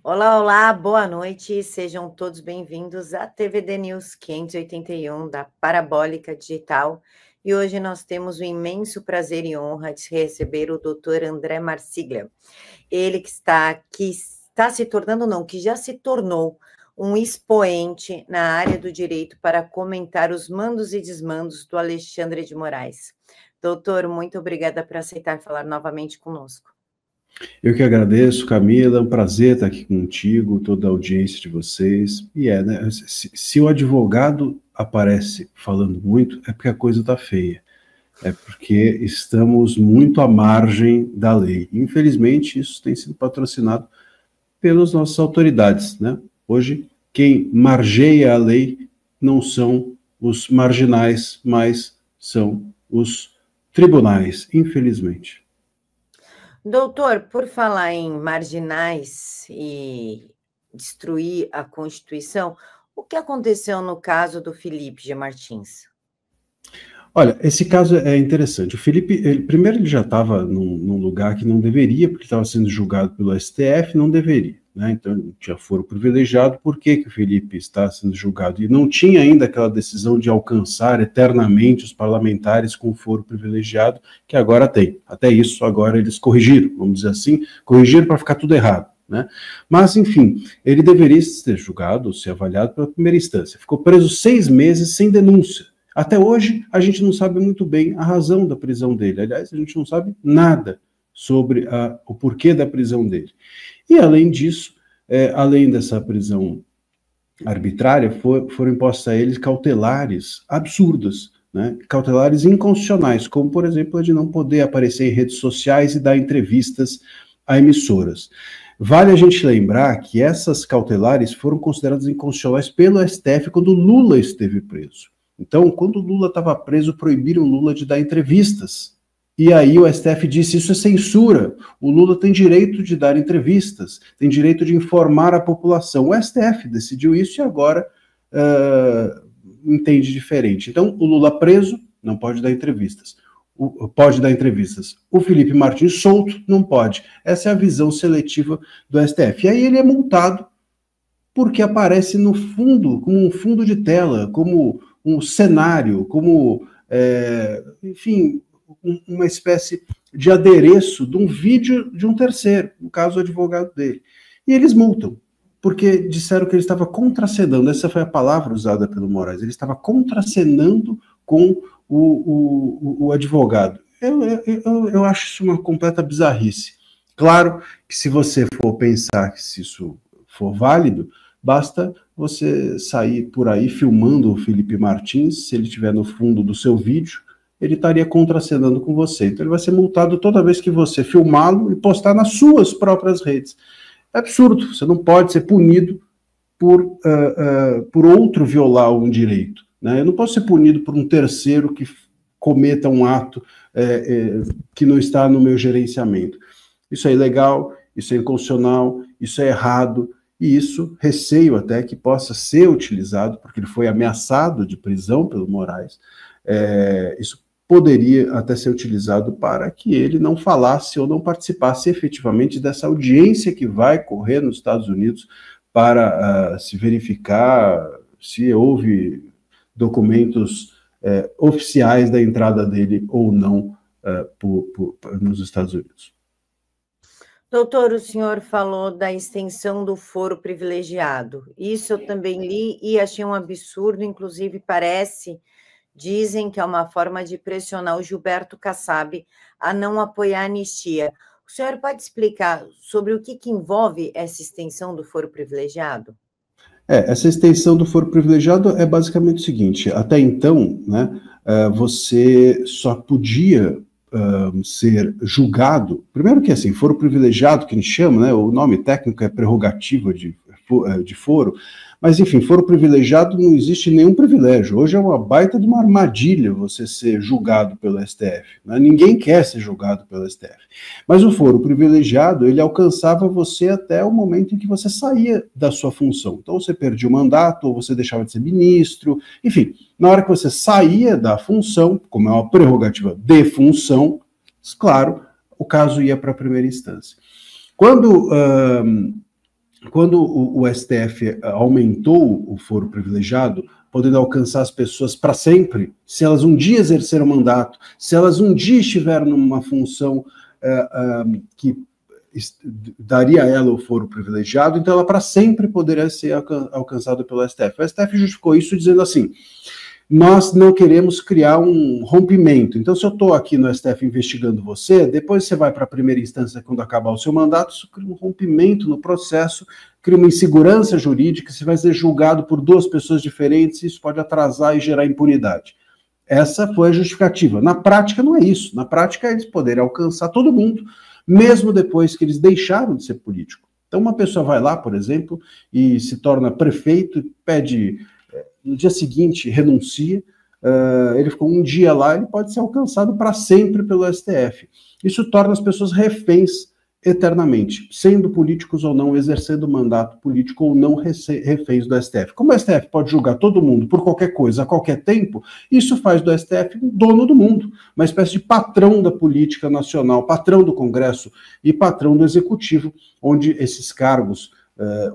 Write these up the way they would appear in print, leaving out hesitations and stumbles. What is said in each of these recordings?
Olá, olá, boa noite, sejam todos bem-vindos à TVD News 581 da Parabólica Digital. E hoje nós temos o imenso prazer e honra de receber o Dr. André Marsiglia. Ele que está se tornando, não, que já se tornou um expoente na área do direito para comentar os mandos e desmandos do Alexandre de Moraes. Doutor, muito obrigada por aceitar falar novamente conosco. Eu que agradeço, Camila, é um prazer estar aqui contigo, toda a audiência de vocês. E né, se o advogado aparece falando muito, é porque a coisa está feia. É porque estamos muito à margem da lei. Infelizmente, isso tem sido patrocinado pelas nossas autoridades, né? Hoje, quem margeia a lei não são os marginais, mas são os tribunais, infelizmente. Doutor, por falar em marginais e destruir a Constituição, o que aconteceu no caso do Felipe G. Martins? Olha, esse caso é interessante. O Felipe, primeiro ele já estava num lugar que não deveria, porque estava sendo julgado pelo STF, não deveria, né? Então ele tinha foro privilegiado. Por que o Felipe está sendo julgado? E não tinha ainda aquela decisão de alcançar eternamente os parlamentares com foro privilegiado, que agora tem. Até isso, agora eles corrigiram, vamos dizer assim, corrigiram para ficar tudo errado, né? Mas, enfim, ele deveria ser julgado, ser avaliado pela primeira instância. Ficou preso 6 meses sem denúncia. Até hoje, a gente não sabe muito bem a razão da prisão dele. Aliás, a gente não sabe nada sobre o porquê da prisão dele. E, além disso, além dessa prisão arbitrária, foram impostas a eles cautelares absurdas, né? Cautelares inconstitucionais, como, por exemplo, a de não poder aparecer em redes sociais e dar entrevistas a emissoras. Vale a gente lembrar que essas cautelares foram consideradas inconstitucionais pelo STF quando Lula esteve preso. Então, quando o Lula estava preso, proibiram o Lula de dar entrevistas. E aí o STF disse, isso é censura. O Lula tem direito de dar entrevistas, tem direito de informar a população. O STF decidiu isso e agora entende diferente. Então, o Lula preso não pode dar entrevistas. Pode dar entrevistas. O Felipe Martins solto não pode. Essa é a visão seletiva do STF. E aí ele é multado porque aparece no fundo, como um fundo de tela, como um cenário, como, enfim, uma espécie de adereço de um vídeo de um terceiro, no caso o advogado dele. E eles multam, porque disseram que ele estava contracenando, essa foi a palavra usada pelo Moraes, ele estava contracenando com o advogado. Eu acho isso uma completa bizarrice. Claro que se você for pensar que se isso for válido, basta você sair por aí filmando o Felipe Martins, se ele estiver no fundo do seu vídeo, ele estaria contracenando com você. Então ele vai ser multado toda vez que você filmá-lo e postar nas suas próprias redes. É absurdo, você não pode ser punido por outro violar um direito, né? Eu não posso ser punido por um terceiro que cometa um ato que não está no meu gerenciamento. Isso é ilegal, isso é inconstitucional, isso é errado. E isso, receio até que possa ser utilizado, porque ele foi ameaçado de prisão pelo Moraes, isso poderia até ser utilizado para que ele não falasse ou não participasse efetivamente dessa audiência que vai correr nos Estados Unidos para se verificar se houve documentos oficiais da entrada dele ou não nos Estados Unidos. Doutor, o senhor falou da extensão do foro privilegiado. Isso eu também li e achei um absurdo, inclusive dizem que é uma forma de pressionar o Gilberto Kassab a não apoiar a anistia. O senhor pode explicar sobre o que envolve essa extensão do foro privilegiado? Essa extensão do foro privilegiado é basicamente o seguinte, até então, né, você só podia ser julgado, primeiro que foro privilegiado, que a gente chama, né, o nome técnico é prerrogativa de foro, Mas, enfim, foro privilegiado não existe nenhum privilégio. Hoje é uma baita de uma armadilha você ser julgado pelo STF. Né? Ninguém quer ser julgado pelo STF. Mas o foro privilegiado, ele alcançava você até o momento em que você saía da sua função. Então, você perdia o mandato, ou você deixava de ser ministro, enfim. Na hora que você saía da função, como é uma prerrogativa de função, claro, o caso ia para a primeira instância. Quando o STF aumentou o foro privilegiado, podendo alcançar as pessoas para sempre, se elas um dia exerceram mandato, se elas um dia estiveram numa função que daria a ela o foro privilegiado, então ela para sempre poderia ser alcançada pelo STF. O STF justificou isso dizendo assim: nós não queremos criar um rompimento. Então, se eu estou aqui no STF investigando você, depois você vai para a primeira instância quando acabar o seu mandato, isso cria um rompimento no processo, cria uma insegurança jurídica, você vai ser julgado por duas pessoas diferentes, isso pode atrasar e gerar impunidade. Essa foi a justificativa. Na prática, não é isso. Na prática, eles poderiam alcançar todo mundo, mesmo depois que eles deixaram de ser político. Então, uma pessoa vai lá, por exemplo, e se torna prefeito, pede... no dia seguinte renuncia, ele ficou um dia lá, ele pode ser alcançado para sempre pelo STF. Isso torna as pessoas reféns eternamente, sendo políticos ou não, exercendo mandato político ou não, reféns do STF. Como o STF pode julgar todo mundo por qualquer coisa, a qualquer tempo, isso faz do STF um dono do mundo, uma espécie de patrão da política nacional, patrão do Congresso e patrão do Executivo, onde esses cargos,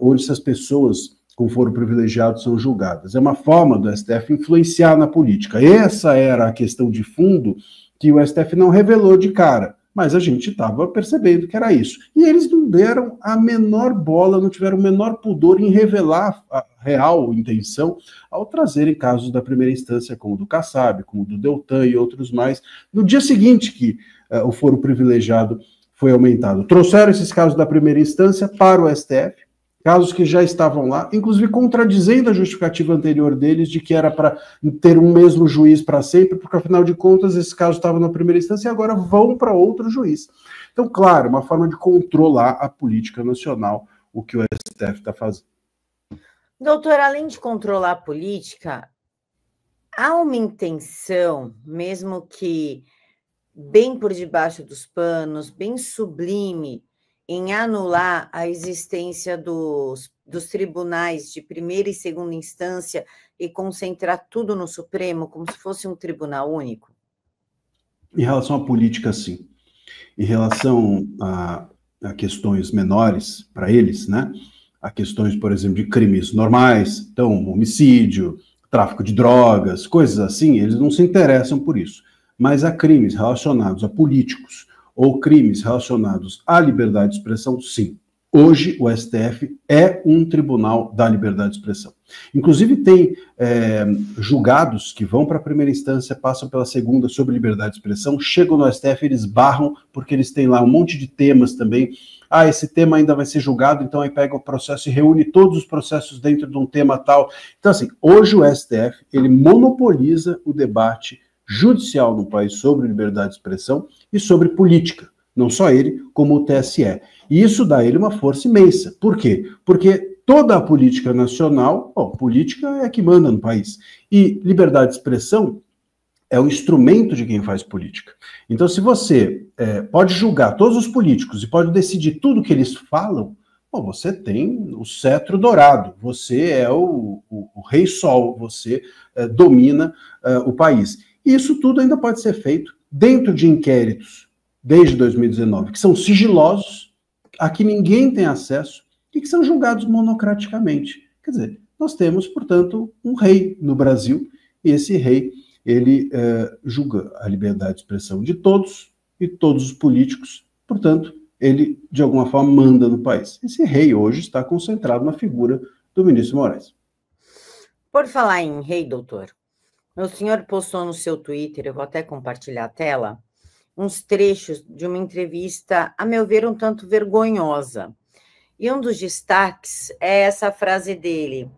onde essas pessoas com foro privilegiado são julgadas. É uma forma do STF influenciar na política. Essa era a questão de fundo que o STF não revelou de cara, mas a gente estava percebendo que era isso. E eles não deram a menor bola, não tiveram o menor pudor em revelar a real intenção ao trazerem casos da primeira instância, como o do Kassab, como o do Deltan e outros mais, no dia seguinte que o foro privilegiado foi aumentado. Trouxeram esses casos da primeira instância para o STF, casos que já estavam lá, inclusive contradizendo a justificativa anterior deles de que era para ter um mesmo juiz para sempre, porque afinal de contas esses casos estavam na primeira instância e agora vão para outro juiz. Então, claro, uma forma de controlar a política nacional, o que o STF está fazendo. Doutor, além de controlar a política, há uma intenção, mesmo que bem por debaixo dos panos, bem sublime, em anular a existência dos tribunais de primeira e segunda instância e concentrar tudo no Supremo, como se fosse um tribunal único? Em relação à política, sim. Em relação a questões menores para eles, né? A questões, por exemplo, de crimes normais, então, homicídio, tráfico de drogas, coisas assim, eles não se interessam por isso. Mas há crimes relacionados a políticos ou crimes relacionados à liberdade de expressão, sim. Hoje, o STF é um tribunal da liberdade de expressão. Inclusive, tem julgados que vão para a primeira instância, passam pela segunda sobre liberdade de expressão, chegam no STF, eles barram, porque eles têm lá um monte de temas também. Ah, esse tema ainda vai ser julgado, então aí pega o processo e reúne todos os processos dentro de um tema tal. Então, assim, hoje o STF, ele monopoliza o debate judicial no país sobre liberdade de expressão e sobre política. Não só ele, como o TSE. E isso dá a ele uma força imensa. Por quê? Porque toda a política nacional, política é que manda no país. E liberdade de expressão é o instrumento de quem faz política. Então, se você pode julgar todos os políticos e pode decidir tudo que eles falam, você tem o cetro dourado, você é o rei sol, você domina o país. E isso tudo ainda pode ser feito dentro de inquéritos, desde 2019, que são sigilosos, a que ninguém tem acesso e que são julgados monocraticamente. Quer dizer, nós temos, portanto, um rei no Brasil, e esse rei, ele julga a liberdade de expressão de todos e todos os políticos, portanto, ele, de alguma forma, manda no país. Esse rei hoje está concentrado na figura do ministro Moraes. Por falar em rei, doutor, o senhor postou no seu Twitter, eu vou até compartilhar a tela, uns trechos de uma entrevista, a meu ver, um tanto vergonhosa. E um dos destaques é essa frase dele,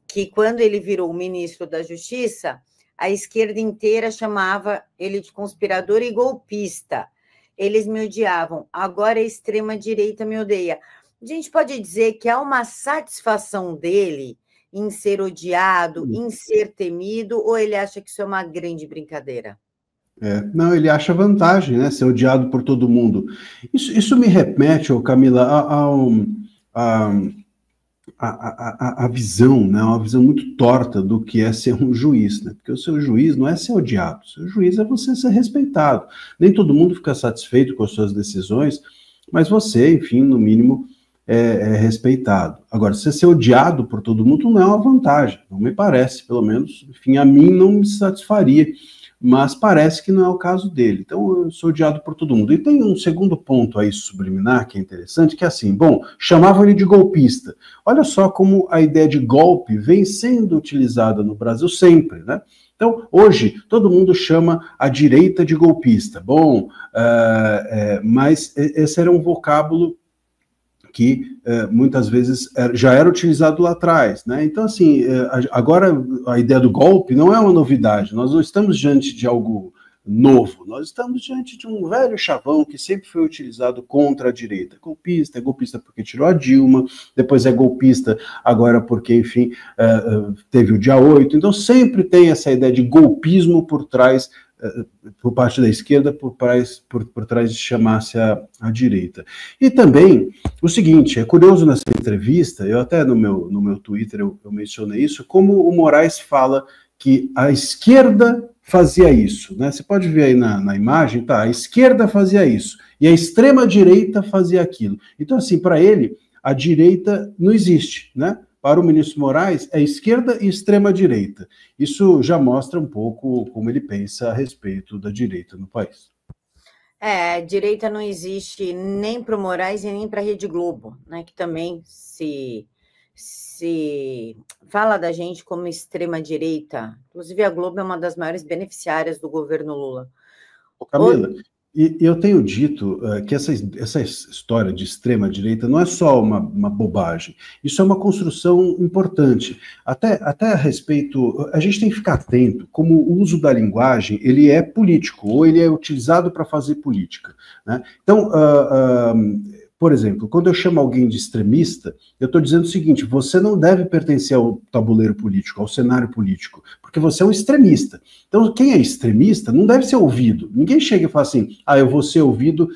que quando ele virou ministro da Justiça, a esquerda inteira chamava ele de conspirador e golpista. Eles me odiavam, agora a extrema-direita me odeia. A gente pode dizer que há uma satisfação dele em ser odiado, em ser temido, ou ele acha que isso é uma grande brincadeira? Não, ele acha vantagem, né? Ser odiado por todo mundo. Isso me remete, ô Camila, a, a visão, né? Uma visão muito torta do que é ser um juiz, né? Porque o seu juiz não é ser odiado, o seu juiz é você ser respeitado. Nem todo mundo fica satisfeito com as suas decisões, mas você, enfim, no mínimo, é respeitado. Agora, você ser odiado por todo mundo não é uma vantagem, não me parece, pelo menos, enfim, a mim não me satisfaria, mas parece que não é o caso dele. Então, eu sou odiado por todo mundo. E tem um segundo ponto aí subliminar, que é interessante, que é assim, bom, chamavam ele de golpista. Olha só como a ideia de golpe vem sendo utilizada no Brasil sempre, né? Então, hoje, todo mundo chama a direita de golpista. Bom, mas esse era um vocábulo que muitas vezes já era utilizado lá atrás, né? Então, assim, agora a ideia do golpe não é uma novidade, nós não estamos diante de algo novo, nós estamos diante de um velho chavão que sempre foi utilizado contra a direita. Golpista, é golpista porque tirou a Dilma, depois é golpista agora porque, enfim, teve o dia 8, então sempre tem essa ideia de golpismo por trás, por parte da esquerda, por trás de chamar-se a direita. E também, o seguinte, é curioso nessa entrevista, eu até no meu Twitter eu mencionei isso, como o Moraes fala que a esquerda fazia isso, né? Você pode ver aí na imagem, tá? A esquerda fazia isso, e a extrema-direita fazia aquilo. Então, assim, para ele, a direita não existe, né? Para o ministro Moraes, é esquerda e extrema-direita. Isso já mostra um pouco como ele pensa a respeito da direita no país. Direita não existe nem para o Moraes e nem para a Rede Globo, né? Que também se fala da gente como extrema-direita. Inclusive, a Globo é uma das maiores beneficiárias do governo Lula. Camila, e eu tenho dito que essa história de extrema-direita não é só uma bobagem, isso é uma construção importante. Até a respeito, a gente tem que ficar atento como o uso da linguagem ele é político, ou ele é utilizado para fazer política, né? Então, por exemplo, quando eu chamo alguém de extremista, eu estou dizendo o seguinte, você não deve pertencer ao tabuleiro político, ao cenário político, porque você é um extremista. Então, quem é extremista não deve ser ouvido. Ninguém chega e fala assim, eu vou ser ouvido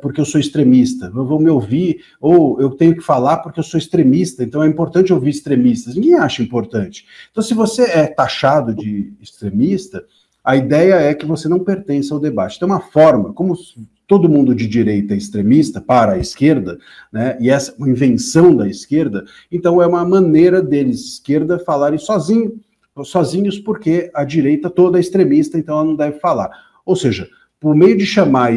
porque eu sou extremista, eu vou me ouvir, ou eu tenho que falar porque eu sou extremista, então é importante ouvir extremistas. Ninguém acha importante. Então, se você é taxado de extremista, a ideia é que você não pertence ao debate. Tem uma forma, como todo mundo de direita é extremista para a esquerda, né, e essa é uma invenção da esquerda, então é uma maneira deles, esquerda, falarem sozinhos porque a direita toda é extremista, então ela não deve falar. Ou seja, por meio de chamar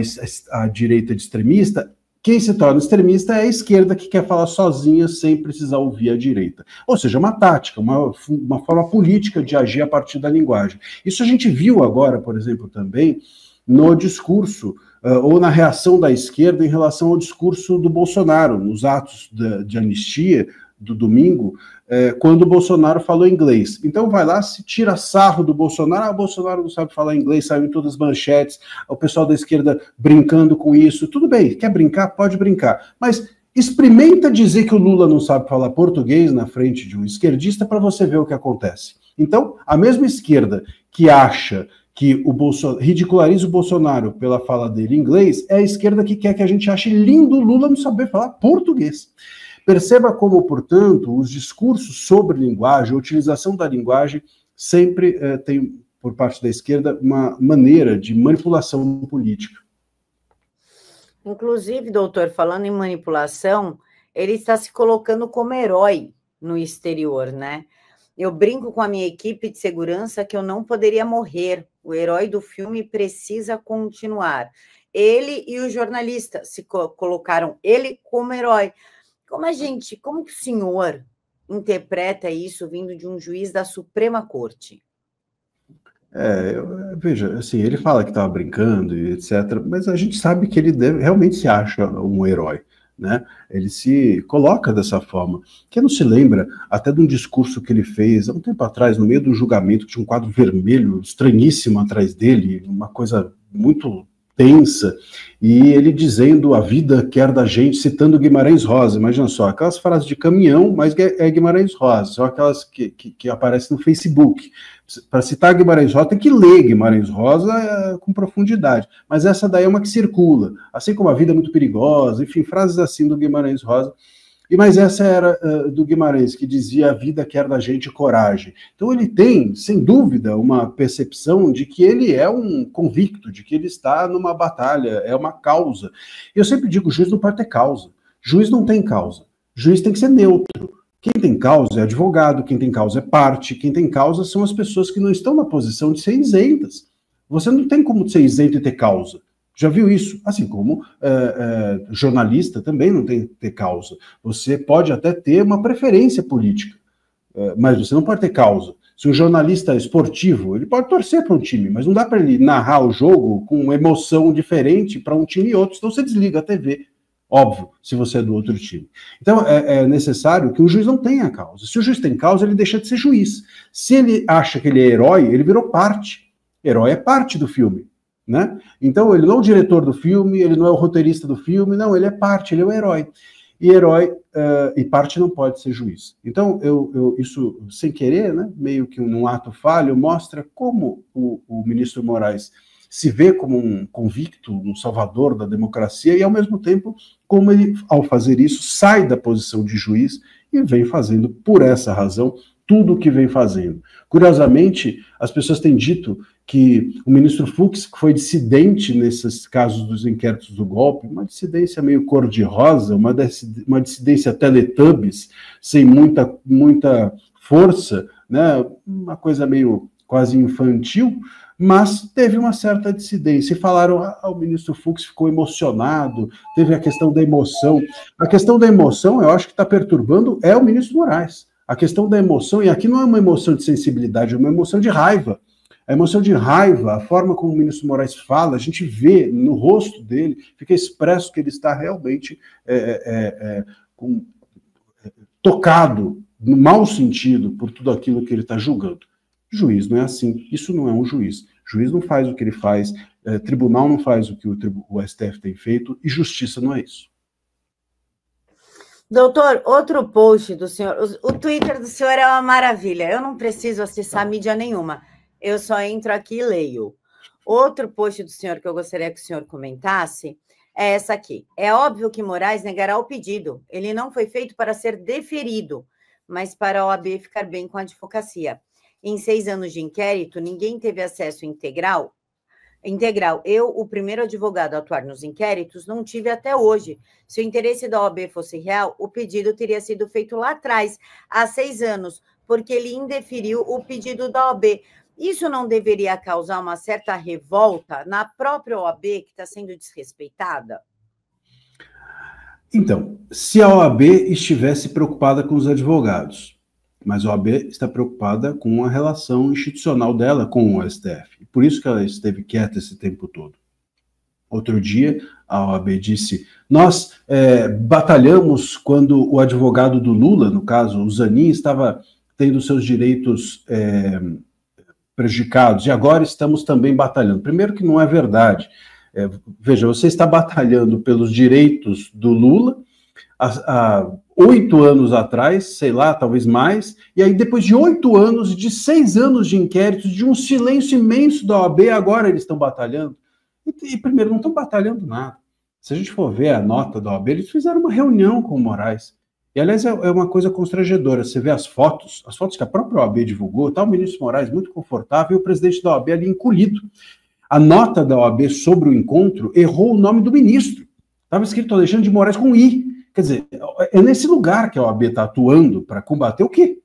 a direita de extremista, quem se torna extremista é a esquerda que quer falar sozinha sem precisar ouvir a direita. Ou seja, uma tática, uma forma política de agir a partir da linguagem. Isso a gente viu agora, por exemplo, também no discurso ou na reação da esquerda em relação ao discurso do Bolsonaro, nos atos de anistia do domingo, quando o Bolsonaro falou inglês. Então vai lá, se tira sarro do Bolsonaro, o Bolsonaro não sabe falar inglês, saiu em todas as manchetes, o pessoal da esquerda brincando com isso. Tudo bem, quer brincar? Pode brincar. Mas experimenta dizer que o Lula não sabe falar português na frente de um esquerdista para você ver o que acontece. Então, a mesma esquerda que acha que ridiculariza o Bolsonaro pela fala dele em inglês, é a esquerda que quer que a gente ache lindo o Lula não saber falar português. Perceba como, portanto, os discursos sobre linguagem, a utilização da linguagem, sempre tem, por parte da esquerda, uma maneira de manipulação política. Inclusive, doutor, falando em manipulação, ele está se colocando como herói no exterior, né? Eu brinco com a minha equipe de segurança que eu não poderia morrer. O herói do filme precisa continuar. Ele e o jornalista se colocaram ele como herói. Como que o senhor interpreta isso vindo de um juiz da Suprema Corte? Veja, assim, ele fala que estava brincando e etc., mas a gente sabe que ele realmente se acha um herói, né? Ele se coloca dessa forma. Quem não se lembra até de um discurso que ele fez há um tempo atrás, no meio do julgamento, que tinha um quadro vermelho estranhíssimo atrás dele, uma coisa muito tensa, e ele dizendo a vida quer da gente, citando Guimarães Rosa. Imagina só, aquelas frases de caminhão, mas é Guimarães Rosa, são aquelas que aparecem no Facebook. Para citar Guimarães Rosa, tem que ler Guimarães Rosa com profundidade, mas essa daí é uma que circula, assim como a vida é muito perigosa, enfim, frases assim do Guimarães Rosa. Mas essa era do Guimarães, que dizia a vida quer da gente coragem. Então ele tem, sem dúvida, uma percepção de que ele é um convicto, de que ele está numa batalha, é uma causa. Eu sempre digo, o juiz não pode ter causa. Juiz não tem causa. Juiz tem que ser neutro. Quem tem causa é advogado, quem tem causa é parte, quem tem causa são as pessoas que não estão na posição de ser isentas. Você não tem como ser isento e ter causa. Já viu isso? Assim como jornalista também não tem que ter causa. Você pode até ter uma preferência política, mas você não pode ter causa. Se um jornalista esportivo, ele pode torcer para um time, mas não dá para ele narrar o jogo com emoção diferente para um time e outro, senão você desliga a TV. Óbvio, se você é do outro time. Então, é necessário que o juiz não tenha causa. Se o juiz tem causa, ele deixa de ser juiz. Se ele acha que ele é herói, ele virou parte. Herói é parte do filme. Né? Então, ele não é o diretor do filme, ele não é o roteirista do filme, não, ele é parte, ele é o herói. E herói e parte não pode ser juiz. Então, isso, sem querer, né, meio que num ato falho, mostra como o ministro Moraes se vê como um convicto, um salvador da democracia, e, ao mesmo tempo, como ele, ao fazer isso, sai da posição de juiz e vem fazendo, por essa razão, tudo o que vem fazendo. Curiosamente, as pessoas têm dito que o ministro Fux, que foi dissidente nesses casos dos inquéritos do golpe, uma dissidência meio cor-de-rosa, uma dissidência Teletubbies, sem muita força, né? Uma coisa meio quase infantil, mas teve uma certa dissidência. E falaram, o ministro Fux ficou emocionado, teve a questão da emoção. A questão da emoção, eu acho que está perturbando, é o ministro Moraes. A questão da emoção, e aqui não é uma emoção de sensibilidade, é uma emoção de raiva. A emoção de raiva, a forma como o ministro Moraes fala, a gente vê no rosto dele, fica expresso que ele está realmente tocado, no mau sentido, por tudo aquilo que ele está julgando. Juiz não é assim, isso não é um juiz. Juiz não faz o que ele faz, tribunal não faz o que o STF tem feito, e justiça não é isso. Doutor, outro post do senhor, o Twitter do senhor é uma maravilha, eu não preciso acessar mídia nenhuma, eu só entro aqui e leio. Outro post do senhor que eu gostaria que o senhor comentasse é essa aqui. É óbvio que Moraes negará o pedido, ele não foi feito para ser deferido, mas para a OAB ficar bem com a advocacia. Em 6 anos de inquérito, ninguém teve acesso integral. Eu, o primeiro advogado a atuar nos inquéritos, não tive até hoje. Se o interesse da OAB fosse real, o pedido teria sido feito lá atrás, há 6 anos, porque ele indeferiu o pedido da OAB. Isso não deveria causar uma certa revolta na própria OAB, que está sendo desrespeitada? Então, se a OAB estivesse preocupada com os advogados, mas a OAB está preocupada com a relação institucional dela com o STF. Por isso que ela esteve quieta esse tempo todo. Outro dia, a OAB disse, nós batalhamos quando o advogado do Lula, no caso, o Zanin, estava tendo seus direitos prejudicados, e agora estamos também batalhando. Primeiro que não é verdade. Veja, você está batalhando pelos direitos do Lula há 8 anos atrás, sei lá, talvez mais, e aí depois de 8 anos, de 6 anos de inquéritos, de um silêncio imenso da OAB, agora eles estão batalhando. E primeiro, não estão batalhando nada. Se a gente for ver a nota da OAB, eles fizeram uma reunião com o Moraes. E, aliás, é uma coisa constrangedora. Você vê as fotos que a própria OAB divulgou, está o ministro Moraes muito confortável e o presidente da OAB ali encolhido. A nota da OAB sobre o encontro errou o nome do ministro. Estava escrito Alexandre de Moraes com I. Quer dizer, é nesse lugar que a OAB está atuando para combater o quê?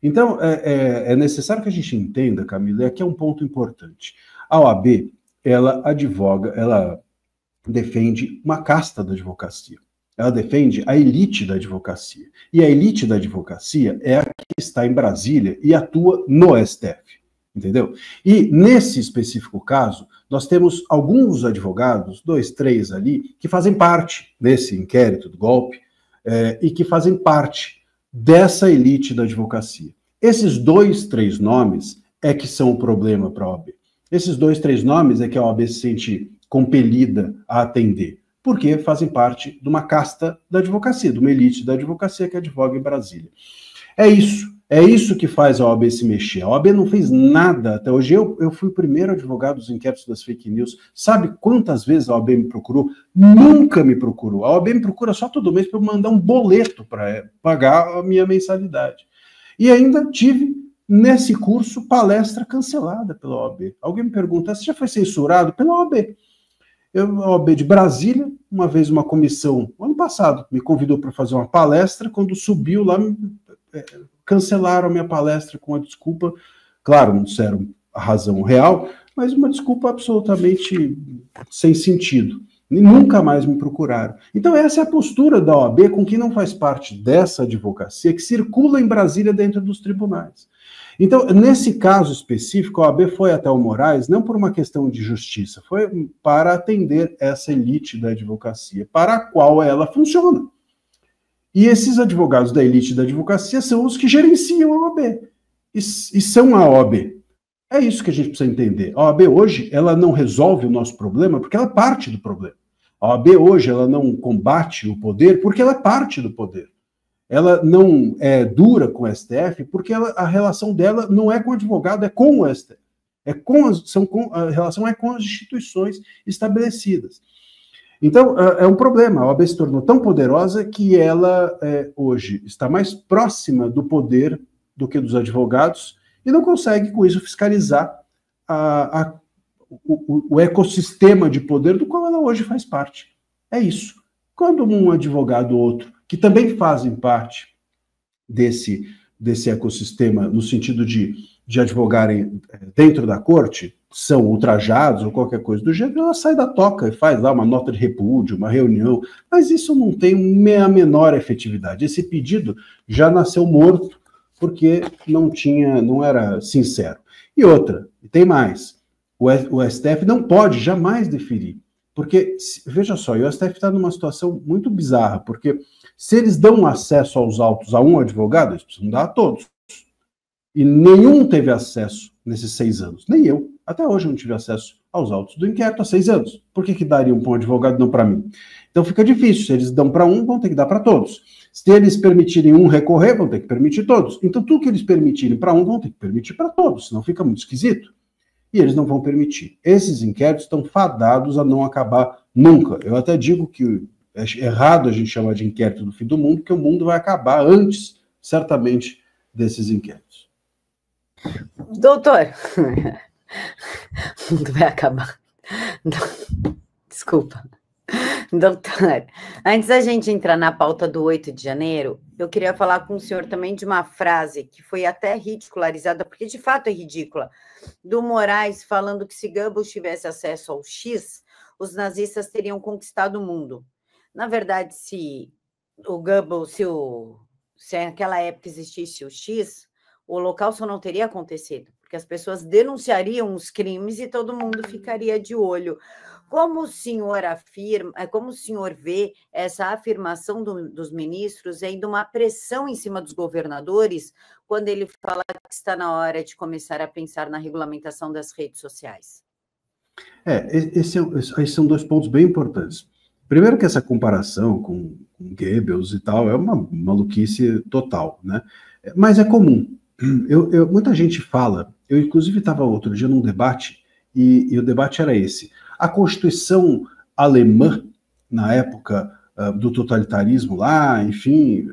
Então, é necessário que a gente entenda, Camila, e aqui é um ponto importante. A OAB, ela advoga, ela defende uma casta da advocacia. Ela defende a elite da advocacia. E a elite da advocacia é a que está em Brasília e atua no STF. Entendeu? E nesse específico caso, nós temos alguns advogados, 2, 3 ali, que fazem parte desse inquérito do golpe e que fazem parte dessa elite da advocacia. Esses 2, 3 nomes é que são o problema para a OAB. Esses 2, 3 nomes é que a OAB se sente compelida a atender, porque fazem parte de uma casta da advocacia, de uma elite da advocacia que advoga em Brasília. É isso que faz a OAB se mexer. A OAB não fez nada até hoje. Eu fui o primeiro advogado dos inquéritos das fake news. Sabe quantas vezes a OAB me procurou? Nunca me procurou. A OAB me procura só todo mês para eu mandar um boleto para pagar a minha mensalidade. E ainda tive, nesse curso, palestra cancelada pela OAB. Alguém me pergunta, você já foi censurado? Pela OAB. A OAB de Brasília, uma vez uma comissão, ano passado, me convidou para fazer uma palestra, quando subiu lá, cancelaram a minha palestra com a desculpa, claro, não disseram a razão real, mas uma desculpa absolutamente sem sentido. E nunca mais me procuraram. Então essa é a postura da OAB com quem não faz parte dessa advocacia que circula em Brasília dentro dos tribunais. Então, nesse caso específico, a OAB foi até o Moraes não por uma questão de justiça, foi para atender essa elite da advocacia, para a qual ela funciona. E esses advogados da elite da advocacia são os que gerenciam a OAB. E são a OAB. É isso que a gente precisa entender. A OAB hoje, ela não resolve o nosso problema porque ela é parte do problema. A OAB hoje, ela não combate o poder porque ela é parte do poder. Ela não é dura com o STF porque a relação dela não é com o advogado, é com o STF. A relação é com as instituições estabelecidas. Então, é um problema. A OAB se tornou tão poderosa que ela, hoje, está mais próxima do poder do que dos advogados e não consegue, com isso, fiscalizar o ecossistema de poder do qual ela hoje faz parte. É isso. Quando um advogado ou outro, que também fazem parte desse ecossistema, no sentido de advogarem dentro da corte, são ultrajados ou qualquer coisa do gênero, ela sai da toca e faz lá uma nota de repúdio, uma reunião, mas isso não tem a menor efetividade. Esse pedido já nasceu morto porque não era sincero. E outra, tem mais, o STF não pode jamais deferir, porque, veja só, o STF está numa situação muito bizarra, porque se eles dão acesso aos autos a um advogado, eles precisam dar a todos. E nenhum teve acesso nesses 6 anos, nem eu. Até hoje eu não tive acesso aos autos do inquérito há 6 anos. Por que dariam para um advogado e não para mim? Então fica difícil. Se eles dão para um, vão ter que dar para todos. Se eles permitirem um recorrer, vão ter que permitir todos. Então tudo que eles permitirem para um, vão ter que permitir para todos, senão fica muito esquisito. E eles não vão permitir. Esses inquéritos estão fadados a não acabar nunca. Eu até digo que é errado a gente chamar de inquérito do fim do mundo, porque o mundo vai acabar antes, certamente, desses inquéritos. Doutor, o mundo vai acabar. Desculpa. Doutor, antes da gente entrar na pauta do 8 de janeiro, eu queria falar com o senhor também de uma frase que foi até ridicularizada, porque de fato é ridícula, do Moraes falando que se Goebbels tivesse acesso ao X, os nazistas teriam conquistado o mundo. Na verdade, se o Goebbels, se naquela época existisse o X, o Holocausto não teria acontecido, porque as pessoas denunciariam os crimes e todo mundo ficaria de olho. Como o senhor afirma, como o senhor vê essa afirmação dos ministros e ainda uma pressão em cima dos governadores quando ele fala que está na hora de começar a pensar na regulamentação das redes sociais? Esses são 2 pontos bem importantes. Primeiro que essa comparação com Goebbels e tal é uma maluquice total, né? Mas é comum. Muita gente fala, eu inclusive estava outro dia num debate, e o debate era esse. A Constituição alemã, na época do totalitarismo lá, enfim,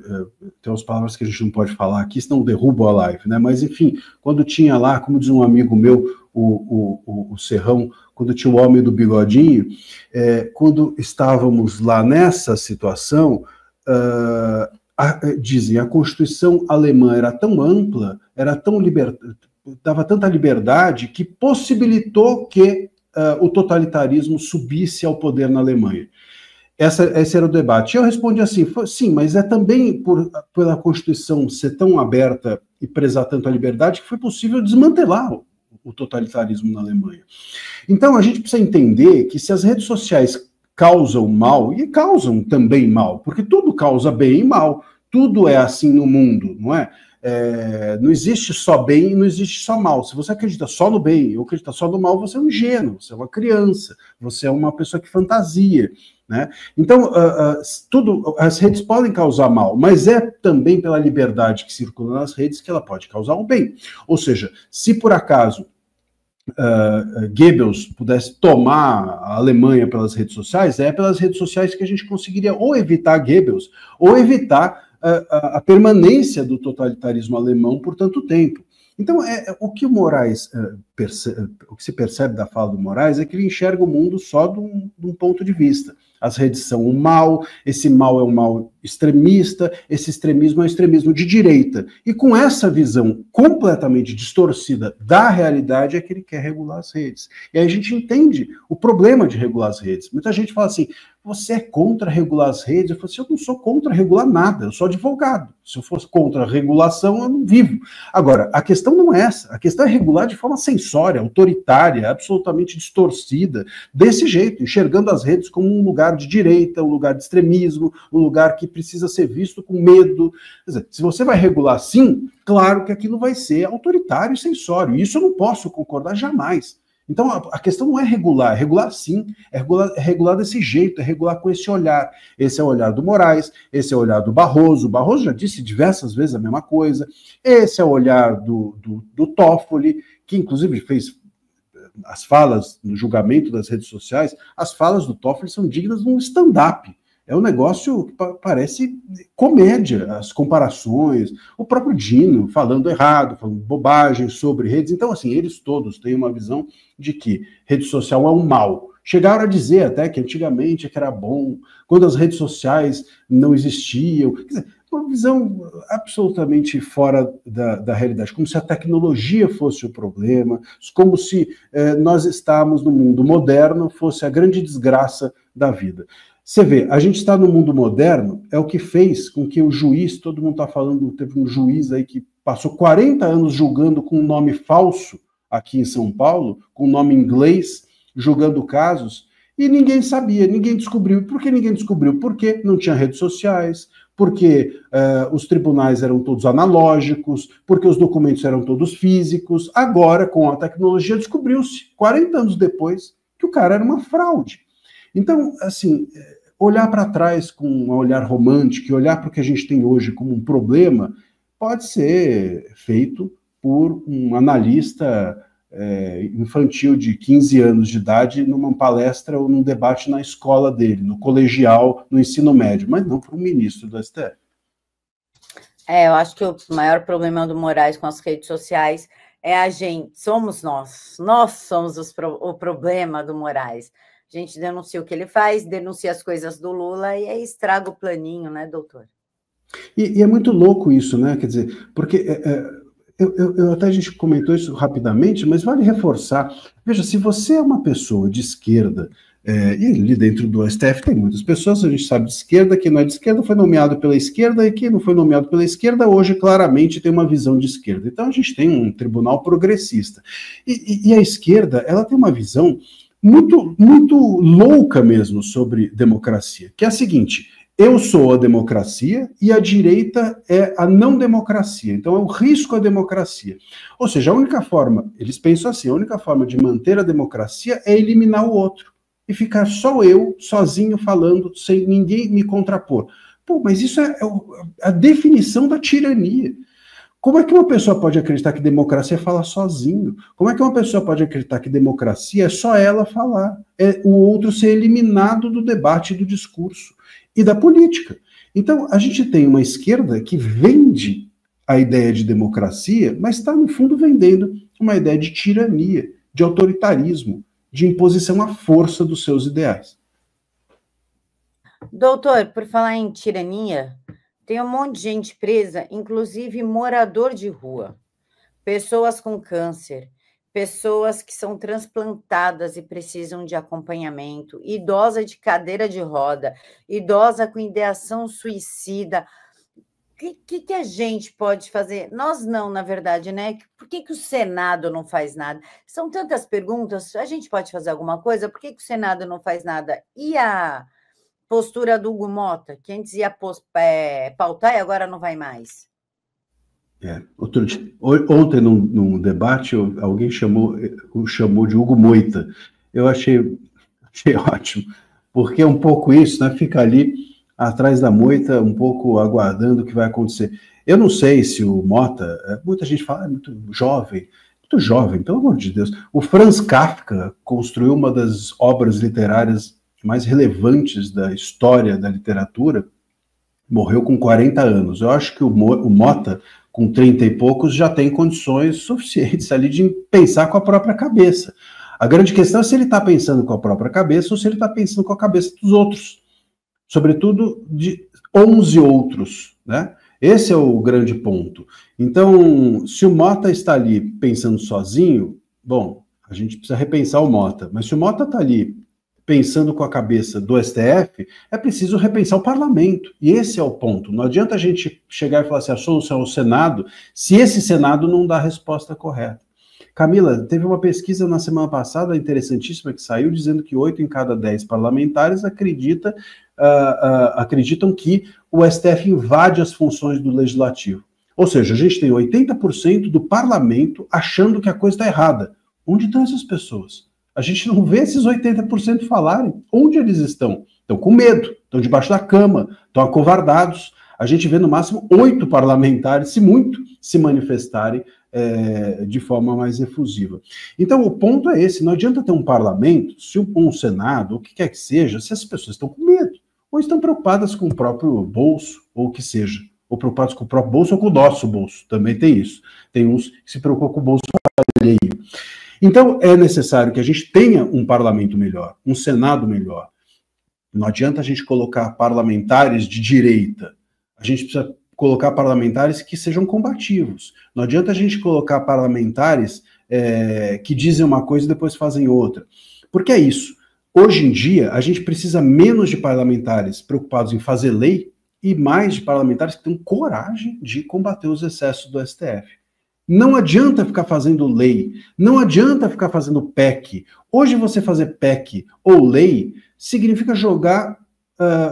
tem umas palavras que a gente não pode falar aqui, senão derruba a live, né? Mas, enfim, quando tinha lá, como diz um amigo meu, o Serrão, quando tinha o homem do bigodinho, quando estávamos lá nessa situação, dizem, a Constituição alemã era tão ampla, dava tanta liberdade, que possibilitou que o totalitarismo subisse ao poder na Alemanha. Esse era o debate. Eu respondi assim, sim, mas é também pela Constituição ser tão aberta e prezar tanto a liberdade que foi possível desmantelar o totalitarismo na Alemanha. Então a gente precisa entender que se as redes sociais causam mal, e causam também mal, porque tudo causa bem e mal, tudo é assim no mundo, não é? Não existe só bem e não existe só mal. Se você acredita só no bem ou acredita só no mal, você é um ingênuo, você é uma criança, você é uma pessoa que fantasia. Né? Então, as redes podem causar mal, mas é também pela liberdade que circula nas redes que ela pode causar um bem. Ou seja, se por acaso Goebbels pudesse tomar a Alemanha pelas redes sociais, é pelas redes sociais que a gente conseguiria ou evitar Goebbels ou evitar a permanência do totalitarismo alemão por tanto tempo. Então, o que o Moraes o que se percebe da fala do Moraes é que ele enxerga o mundo só de um ponto de vista. As redes são o mal, esse mal é um mal extremista, esse extremismo é um extremismo de direita. E com essa visão completamente distorcida da realidade é que ele quer regular as redes. E aí a gente entende o problema de regular as redes. Muita gente fala assim, você é contra regular as redes? Eu falo assim, eu não sou contra regular nada, eu sou advogado. Se eu fosse contra a regulação, eu não vivo. Agora, a questão não é essa. A questão é regular de forma censória, autoritária, absolutamente distorcida, desse jeito, enxergando as redes como um lugar de direita, um lugar de extremismo, um lugar que precisa ser visto com medo. Quer dizer, se você vai regular assim, claro que aquilo vai ser autoritário e censório. E isso eu não posso concordar jamais. Então, a questão não é regular sim, é regular desse jeito, é regular com esse olhar. Esse é o olhar do Moraes, esse é o olhar do Barroso. O Barroso já disse diversas vezes a mesma coisa. Esse é o olhar do Toffoli, que inclusive fez as falas no julgamento das redes sociais. As falas do Toffoli são dignas de um stand-up. É um negócio que parece comédia, as comparações, o próprio Dino falando errado, falando bobagem sobre redes. Então, assim, eles todos têm uma visão de que rede social é um mal. Chegaram a dizer até que antigamente é que era bom, quando as redes sociais não existiam. Quer dizer, uma visão absolutamente fora da realidade, como se a tecnologia fosse o problema, como se nós estávamos no mundo moderno, fosse a grande desgraça da vida. Você vê, a gente está no mundo moderno, é o que fez com que o juiz, todo mundo está falando, teve um juiz aí que passou 40 anos julgando com um nome falso aqui em São Paulo, com um nome inglês, julgando casos, e ninguém sabia, ninguém descobriu. Por que ninguém descobriu? Porque não tinha redes sociais, porque os tribunais eram todos analógicos, porque os documentos eram todos físicos. Agora, com a tecnologia, descobriu-se, 40 anos depois, que o cara era uma fraude. Então, assim, olhar para trás com um olhar romântico e olhar para o que a gente tem hoje como um problema pode ser feito por um analista infantil de 15 anos de idade numa palestra ou num debate na escola dele, no colegial, no ensino médio, mas não por um ministro do STF. Eu acho que o maior problema do Moraes com as redes sociais é a gente, somos nós somos o problema do Moraes. A gente denuncia o que ele faz, denuncia as coisas do Lula e aí estraga o planinho, né, doutor? E é muito louco isso, né? Quer dizer, porque até a gente comentou isso rapidamente, mas vale reforçar. Veja, se você é uma pessoa de esquerda, e ali dentro do STF tem muitas pessoas, a gente sabe de esquerda, quem não é de esquerda foi nomeado pela esquerda, e quem não foi nomeado pela esquerda hoje claramente tem uma visão de esquerda. Então a gente tem um tribunal progressista. E a esquerda, ela tem uma visão muito, muito louca mesmo sobre democracia, que é a seguinte: eu sou a democracia e a direita é a não democracia. Então é o risco à democracia. Ou seja, a única forma, eles pensam assim, a única forma de manter a democracia é eliminar o outro e ficar só eu, sozinho, falando, sem ninguém me contrapor. Pô, mas isso é a definição da tirania. Como é que uma pessoa pode acreditar que democracia é falar sozinho? Como é que uma pessoa pode acreditar que democracia é só ela falar? É o outro ser eliminado do debate, do discurso e da política. Então, a gente tem uma esquerda que vende a ideia de democracia, mas está, no fundo, vendendo uma ideia de tirania, de autoritarismo, de imposição à força dos seus ideais. Doutor, por falar em tirania, tem um monte de gente presa, inclusive morador de rua, pessoas com câncer, pessoas que são transplantadas e precisam de acompanhamento, idosa de cadeira de roda, idosa com ideação suicida. O que a gente pode fazer? Nós não, na verdade, né? Por que o Senado não faz nada? São tantas perguntas, a gente pode fazer alguma coisa? Por que o Senado não faz nada? E a postura do Hugo Mota, que antes ia pautar e agora não vai mais? Ontem, num debate, alguém o chamou de Hugo Moita. Eu achei ótimo, porque é um pouco isso, né? Fica ali atrás da moita, um pouco aguardando o que vai acontecer. Eu não sei se o Mota, muita gente fala, é muito jovem, pelo amor de Deus. O Franz Kafka construiu uma das obras literárias mais relevantes da história da literatura, morreu com 40 anos. Eu acho que o Mota, com 30 e poucos, já tem condições suficientes ali de pensar com a própria cabeça. A grande questão é se ele está pensando com a própria cabeça ou se ele está pensando com a cabeça dos outros. Sobretudo de 11 outros, né? Esse é o grande ponto. Então, se o Mota está ali pensando sozinho, bom, a gente precisa repensar o Mota. Mas se o Mota está ali pensando com a cabeça do STF, é preciso repensar o parlamento. E esse é o ponto. Não adianta a gente chegar e falar assim, a solução é o Senado, se esse Senado não dá a resposta correta. Camila, teve uma pesquisa na semana passada interessantíssima que saiu dizendo que 8 em cada 10 parlamentares acreditam que o STF invade as funções do legislativo. Ou seja, a gente tem 80% do parlamento achando que a coisa está errada. Onde estão essas pessoas? A gente não vê esses 80% falarem. Onde eles estão? Estão com medo, estão debaixo da cama, estão acovardados. A gente vê no máximo 8 parlamentares, se muito, se manifestarem de forma mais efusiva. Então, o ponto é esse, não adianta ter um parlamento, se um Senado, o que quer que seja, se as pessoas estão com medo, ou estão preocupadas com o próprio bolso, ou o que seja, ou preocupadas com o próprio bolso ou com o nosso bolso, também tem isso. Tem uns que se preocupam com o bolso alheio. Então, é necessário que a gente tenha um parlamento melhor, um Senado melhor. Não adianta a gente colocar parlamentares de direita, a gente precisa colocar parlamentares que sejam combativos. Não adianta a gente colocar parlamentares que dizem uma coisa e depois fazem outra. Porque é isso. Hoje em dia, a gente precisa menos de parlamentares preocupados em fazer lei e mais de parlamentares que tenham coragem de combater os excessos do STF. Não adianta ficar fazendo lei, não adianta ficar fazendo PEC. Hoje você fazer PEC ou lei significa jogar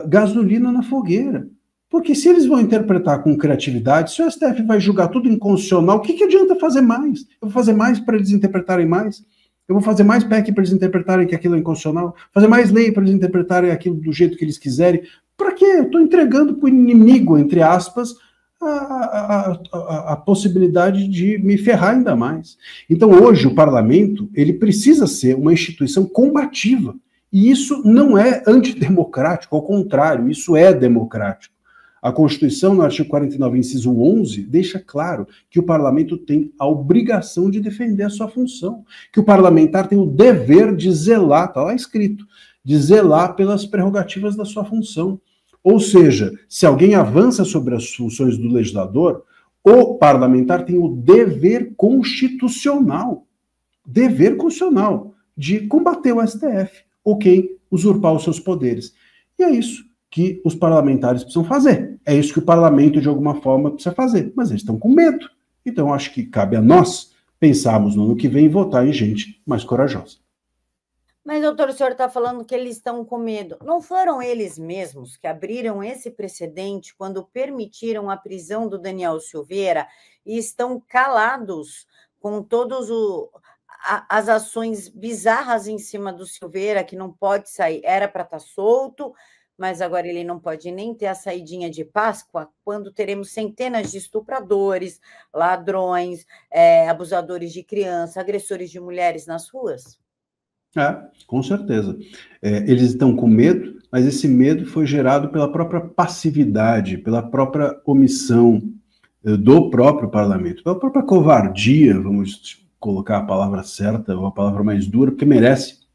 gasolina na fogueira. Porque se eles vão interpretar com criatividade, se o STF vai julgar tudo inconstitucional, o que adianta fazer mais? Eu vou fazer mais para eles interpretarem mais? Eu vou fazer mais PEC para eles interpretarem que aquilo é inconstitucional? Fazer mais lei para eles interpretarem aquilo do jeito que eles quiserem? Para quê? Eu estou entregando para o inimigo, entre aspas, a possibilidade de me ferrar ainda mais. Então, hoje, o parlamento, ele precisa ser uma instituição combativa. E isso não é antidemocrático, ao contrário, isso é democrático. A Constituição, no artigo 49, inciso 11, deixa claro que o parlamento tem a obrigação de defender a sua função, que o parlamentar tem o dever de zelar, está lá escrito, de zelar pelas prerrogativas da sua função. Ou seja, se alguém avança sobre as funções do legislador, o parlamentar tem o dever constitucional de combater o STF ou quem usurpar os seus poderes. E é isso que os parlamentares precisam fazer. É isso que o parlamento, de alguma forma, precisa fazer. Mas eles estão com medo. Então, acho que cabe a nós pensarmos no ano que vem e votar em gente mais corajosa. Mas, doutor, o senhor está falando que eles estão com medo. Não foram eles mesmos que abriram esse precedente quando permitiram a prisão do Daniel Silveira e estão calados com todas as ações bizarras em cima do Silveira, que não pode sair, era para estar solto, mas agora ele não pode nem ter a saidinha de Páscoa, quando teremos centenas de estupradores, ladrões, abusadores de criança, agressores de mulheres nas ruas? Com certeza. Eles estão com medo, mas esse medo foi gerado pela própria passividade, pela própria omissão do próprio parlamento, pela própria covardia, vamos colocar a palavra certa, ou a palavra mais dura, porque merece.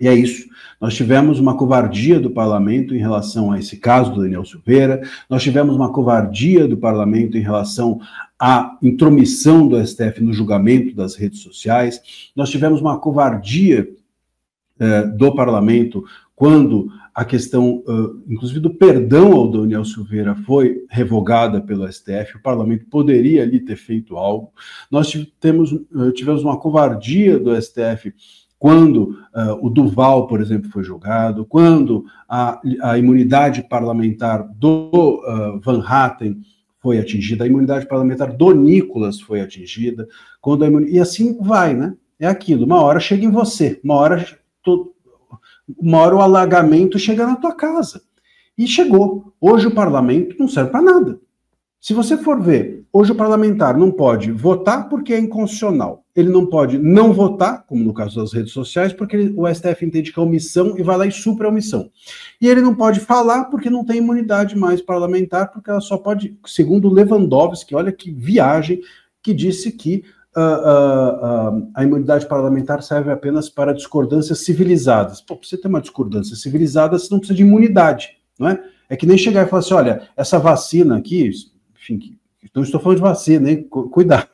E é isso. Nós tivemos uma covardia do parlamento em relação a esse caso do Daniel Silveira, nós tivemos uma covardia do parlamento em relação à intromissão do STF no julgamento das redes sociais, nós tivemos uma covardia do parlamento quando a questão, inclusive, do perdão ao Daniel Silveira foi revogada pelo STF, o parlamento poderia ali ter feito algo. Nós tivemos uma covardia do STF quando o Duval, por exemplo, foi julgado, quando a imunidade parlamentar do Van Hatten foi atingida, a imunidade parlamentar do Nicolas foi atingida, e assim vai, né? É aquilo, uma hora chega em você, uma hora o alagamento chega na tua casa. E chegou. Hoje o parlamento não serve para nada. Se você for ver, hoje o parlamentar não pode votar porque é inconstitucional. Ele não pode não votar, como no caso das redes sociais, porque o STF entende que é omissão e vai lá e supra a omissão. E ele não pode falar porque não tem imunidade mais parlamentar, porque ela só pode, segundo Lewandowski, olha que viagem, que disse que a imunidade parlamentar serve apenas para discordâncias civilizadas. Pô, pra você ter uma discordância civilizada, você não precisa de imunidade, não é? É que nem chegar e falar assim, olha, essa vacina aqui, enfim, não estou falando de vacina, hein? Cuidado.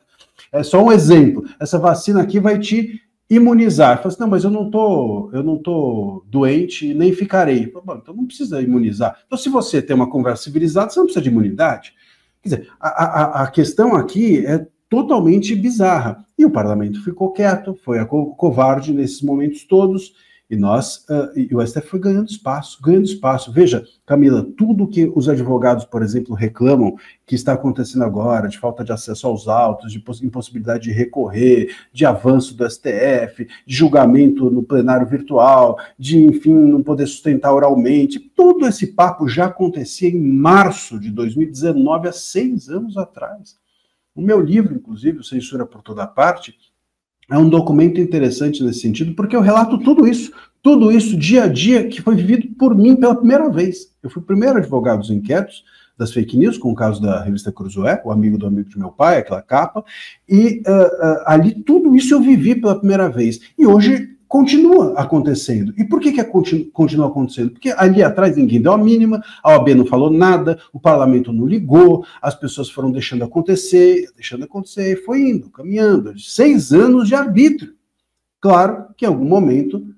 É só um exemplo. Essa vacina aqui vai te imunizar. Fala assim, não, mas eu não tô doente e nem ficarei. Bom, então não precisa imunizar. Então, se você tem uma conversa civilizada, você não precisa de imunidade. Quer dizer, a questão aqui é totalmente bizarra. E o parlamento ficou quieto, foi covarde nesses momentos todos, e o STF foi ganhando espaço, ganhando espaço. Veja, Camila, tudo que os advogados, por exemplo, reclamam que está acontecendo agora, de falta de acesso aos autos, de impossibilidade de recorrer, de avanço do STF, de julgamento no plenário virtual, de, enfim, não poder sustentar oralmente, todo esse papo já acontecia em março de 2019, há 6 anos atrás. O meu livro, inclusive, o Censura por Toda Parte, é um documento interessante nesse sentido, porque eu relato tudo isso dia a dia, que foi vivido por mim pela primeira vez. Eu fui o primeiro advogado dos inquéritos das fake news, com o caso da revista Cruzoé, o amigo do amigo de meu pai, aquela capa, e ali tudo isso eu vivi pela primeira vez. E hoje continua acontecendo. E por que continua acontecendo? Porque ali atrás ninguém deu a mínima, a OAB não falou nada, o parlamento não ligou, as pessoas foram deixando acontecer, e foi indo, caminhando. 6 anos de arbítrio. Claro que em algum momento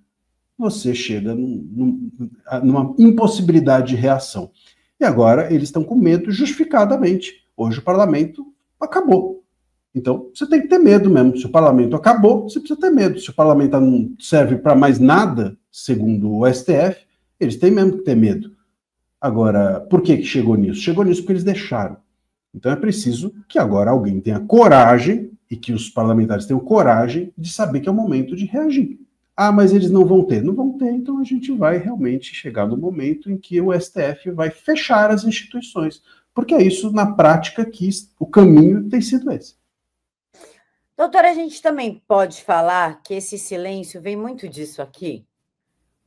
você chega numa impossibilidade de reação. E agora eles estão com medo justificadamente. Hoje o parlamento acabou. Então, você tem que ter medo mesmo. Se o parlamento acabou, você precisa ter medo. Se o parlamento não serve para mais nada, segundo o STF, eles têm mesmo que ter medo. Agora, por que chegou nisso? Chegou nisso porque eles deixaram. Então é preciso que agora alguém tenha coragem, e que os parlamentares tenham coragem de saber que é o momento de reagir. Ah, mas eles não vão ter. Não vão ter, então a gente vai realmente chegar no momento em que o STF vai fechar as instituições. Porque é isso, na prática, que o caminho tem sido esse. Doutora, a gente também pode falar que esse silêncio vem muito disso aqui?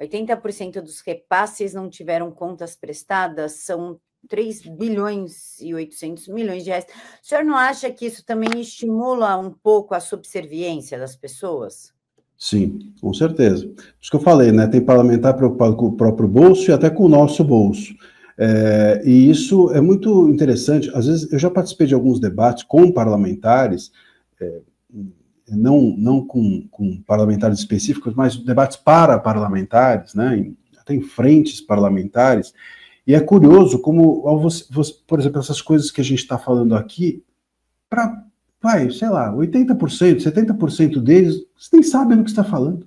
80% dos repasses não tiveram contas prestadas, são 3 bilhões e 800 milhões de reais. O senhor não acha que isso também estimula um pouco a subserviência das pessoas? Sim, com certeza. Por isso que eu falei, né? Tem parlamentar preocupado com o próprio bolso e até com o nosso bolso. E isso é muito interessante. Às vezes, eu já participei de alguns debates com parlamentares, não com parlamentares específicos, mas debates para parlamentares, né, até em frentes parlamentares, e é curioso como, por exemplo, essas coisas que a gente está falando aqui, sei lá, 80%, 70% deles, vocês nem sabem do que está falando.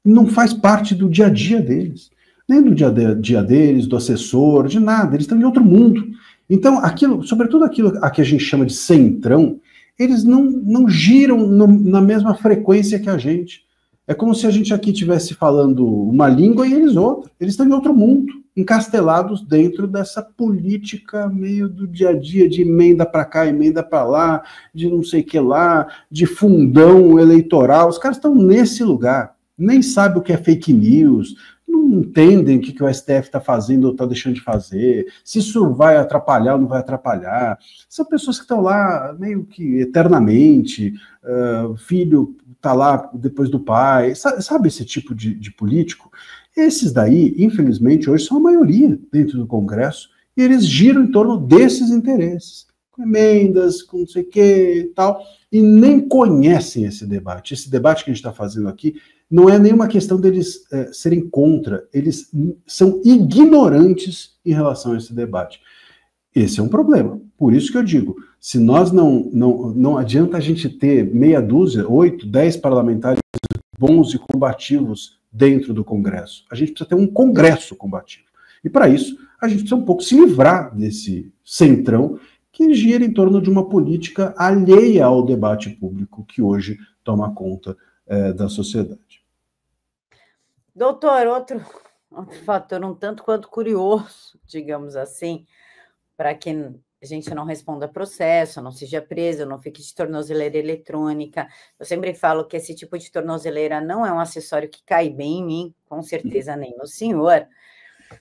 Não faz parte do dia a dia deles, nem do dia a dia deles, do assessor, de nada, eles estão em outro mundo. Então, sobretudo aquilo a que a gente chama de centrão, eles não giram na mesma frequência que a gente. É como se a gente aqui estivesse falando uma língua e eles outra. Eles estão em outro mundo, encastelados dentro dessa política meio do dia a dia, de emenda para cá, emenda para lá, de não sei o que lá, de fundão eleitoral. Os caras estão nesse lugar. Nem sabem o que é fake news, não entendem o que o STF está fazendo ou está deixando de fazer, se isso vai atrapalhar ou não vai atrapalhar. São pessoas que estão lá meio que eternamente, filho está lá depois do pai, sabe esse tipo de político? Esses daí, infelizmente, hoje são a maioria dentro do Congresso, e eles giram em torno desses interesses, com emendas, com não sei o que e tal, e nem conhecem esse debate. Esse debate que a gente está fazendo aqui não é nenhuma questão deles serem contra, eles são ignorantes em relação a esse debate. Esse é um problema. Por isso que eu digo, se nós não adianta a gente ter meia dúzia, 8, 10 parlamentares bons e combativos dentro do Congresso. A gente precisa ter um Congresso combativo. E para isso, a gente precisa um pouco se livrar desse centrão que gira em torno de uma política alheia ao debate público que hoje toma conta da sociedade. Doutor, outro fator um tanto quanto curioso, digamos assim, para que a gente não responda a processo, não seja preso, não fique de tornozeleira eletrônica. Eu sempre falo que esse tipo de tornozeleira não é um acessório que cai bem em mim, com certeza nem no senhor,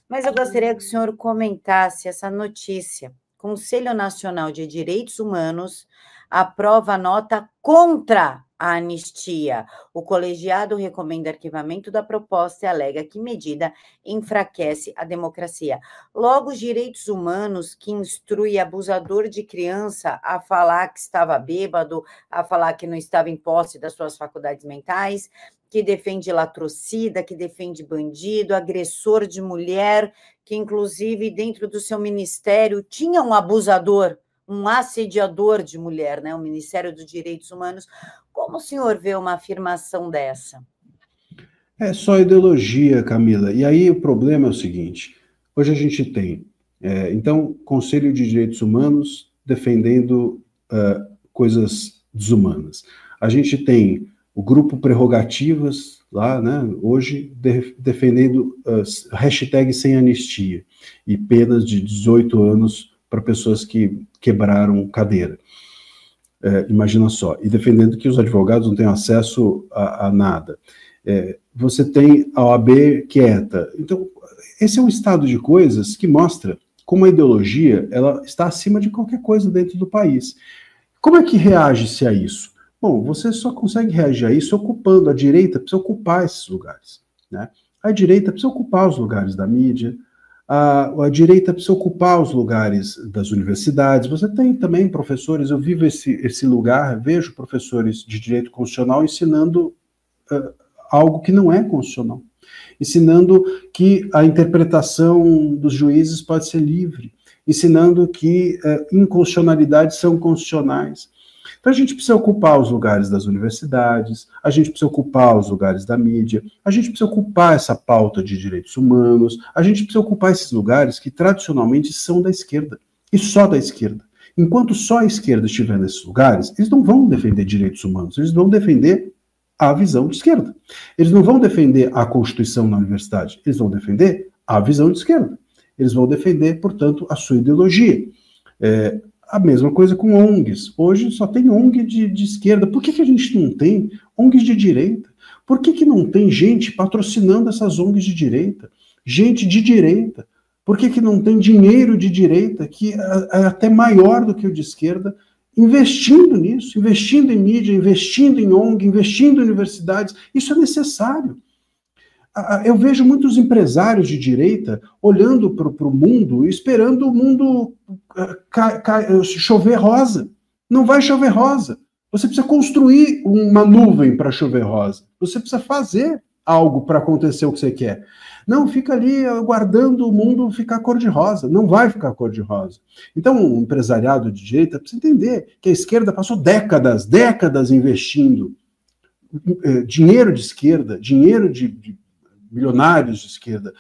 mas eu gostaria que o senhor comentasse essa notícia. Conselho Nacional de Direitos Humanos aprova nota contra a anistia. O colegiado recomenda arquivamento da proposta e alega que medida enfraquece a democracia. Logo, os direitos humanos que instrui abusador de criança a falar que estava bêbado, a falar que não estava em posse das suas faculdades mentais, que defende latrocida, que defende bandido, agressor de mulher, que inclusive dentro do seu ministério tinha um abusador, um assediador de mulher, né? O Ministério dos Direitos Humanos. Como o senhor vê uma afirmação dessa? É só ideologia, Camila. E aí o problema é o seguinte: hoje a gente tem, então, Conselho de Direitos Humanos defendendo coisas desumanas. A gente tem o grupo Prerrogativas lá, né, hoje defendendo hashtag sem anistia e penas de 18 anos para pessoas que quebraram cadeira. Imagina só, e defendendo que os advogados não tenham acesso a nada. Você tem a OAB quieta. Então, esse é um estado de coisas que mostra como a ideologia ela está acima de qualquer coisa dentro do país. Como é que reage-se a isso? Bom, você só consegue reagir a isso ocupando. A direita precisa ocupar esses lugares, né? A direita precisa ocupar os lugares da mídia, a direita precisa ocupar os lugares das universidades. Você tem também professores, eu vivo esse lugar, vejo professores de direito constitucional ensinando algo que não é constitucional, ensinando que a interpretação dos juízes pode ser livre, ensinando que inconstitucionalidades são constitucionais. Então a gente precisa ocupar os lugares das universidades, a gente precisa ocupar os lugares da mídia, a gente precisa ocupar essa pauta de direitos humanos, a gente precisa ocupar esses lugares que tradicionalmente são da esquerda, e só da esquerda. Enquanto só a esquerda estiver nesses lugares, eles não vão defender direitos humanos, eles vão defender a visão de esquerda. Eles não vão defender a Constituição na universidade, eles vão defender a visão de esquerda. Eles vão defender, portanto, a sua ideologia. A mesma coisa com ONGs. Hoje só tem ONG de esquerda. Por que a gente não tem ONGs de direita? Por que não tem gente patrocinando essas ONGs de direita? Gente de direita. Por que não tem dinheiro de direita, que é até maior do que o de esquerda, investindo nisso, investindo em mídia, investindo em ONG, investindo em universidades? Isso é necessário. Eu vejo muitos empresários de direita olhando para o mundo e esperando o mundo chover rosa. Não vai chover rosa. Você precisa construir uma nuvem para chover rosa. Você precisa fazer algo para acontecer o que você quer. Não, fica ali aguardando o mundo ficar cor-de-rosa. Não vai ficar cor-de-rosa. Então, o empresariado de direita precisa entender que a esquerda passou décadas investindo dinheiro de esquerda, dinheiro de milionários de esquerda.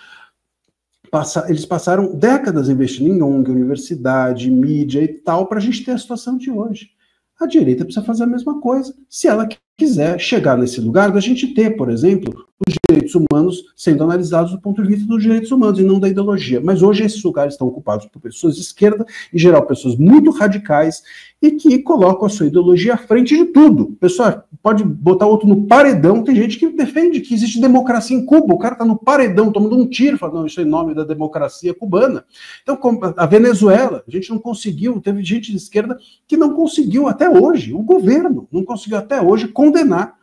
Eles passaram décadas investindo em ONG, universidade, mídia e tal, para a gente ter a situação de hoje. A direita precisa fazer a mesma coisa, se ela quiser chegar nesse lugar da gente ter, por exemplo, os direitos humanos sendo analisados do ponto de vista dos direitos humanos e não da ideologia. Mas hoje esses lugares estão ocupados por pessoas de esquerda, em geral pessoas muito radicais, e que colocam a sua ideologia à frente de tudo. Pessoal, pode botar outro no paredão, tem gente que defende que existe democracia em Cuba, o cara está no paredão tomando um tiro, falando, não, isso é em nome da democracia cubana. Então, a Venezuela, a gente não conseguiu, teve gente de esquerda que não conseguiu até hoje, o governo não conseguiu até hoje condenar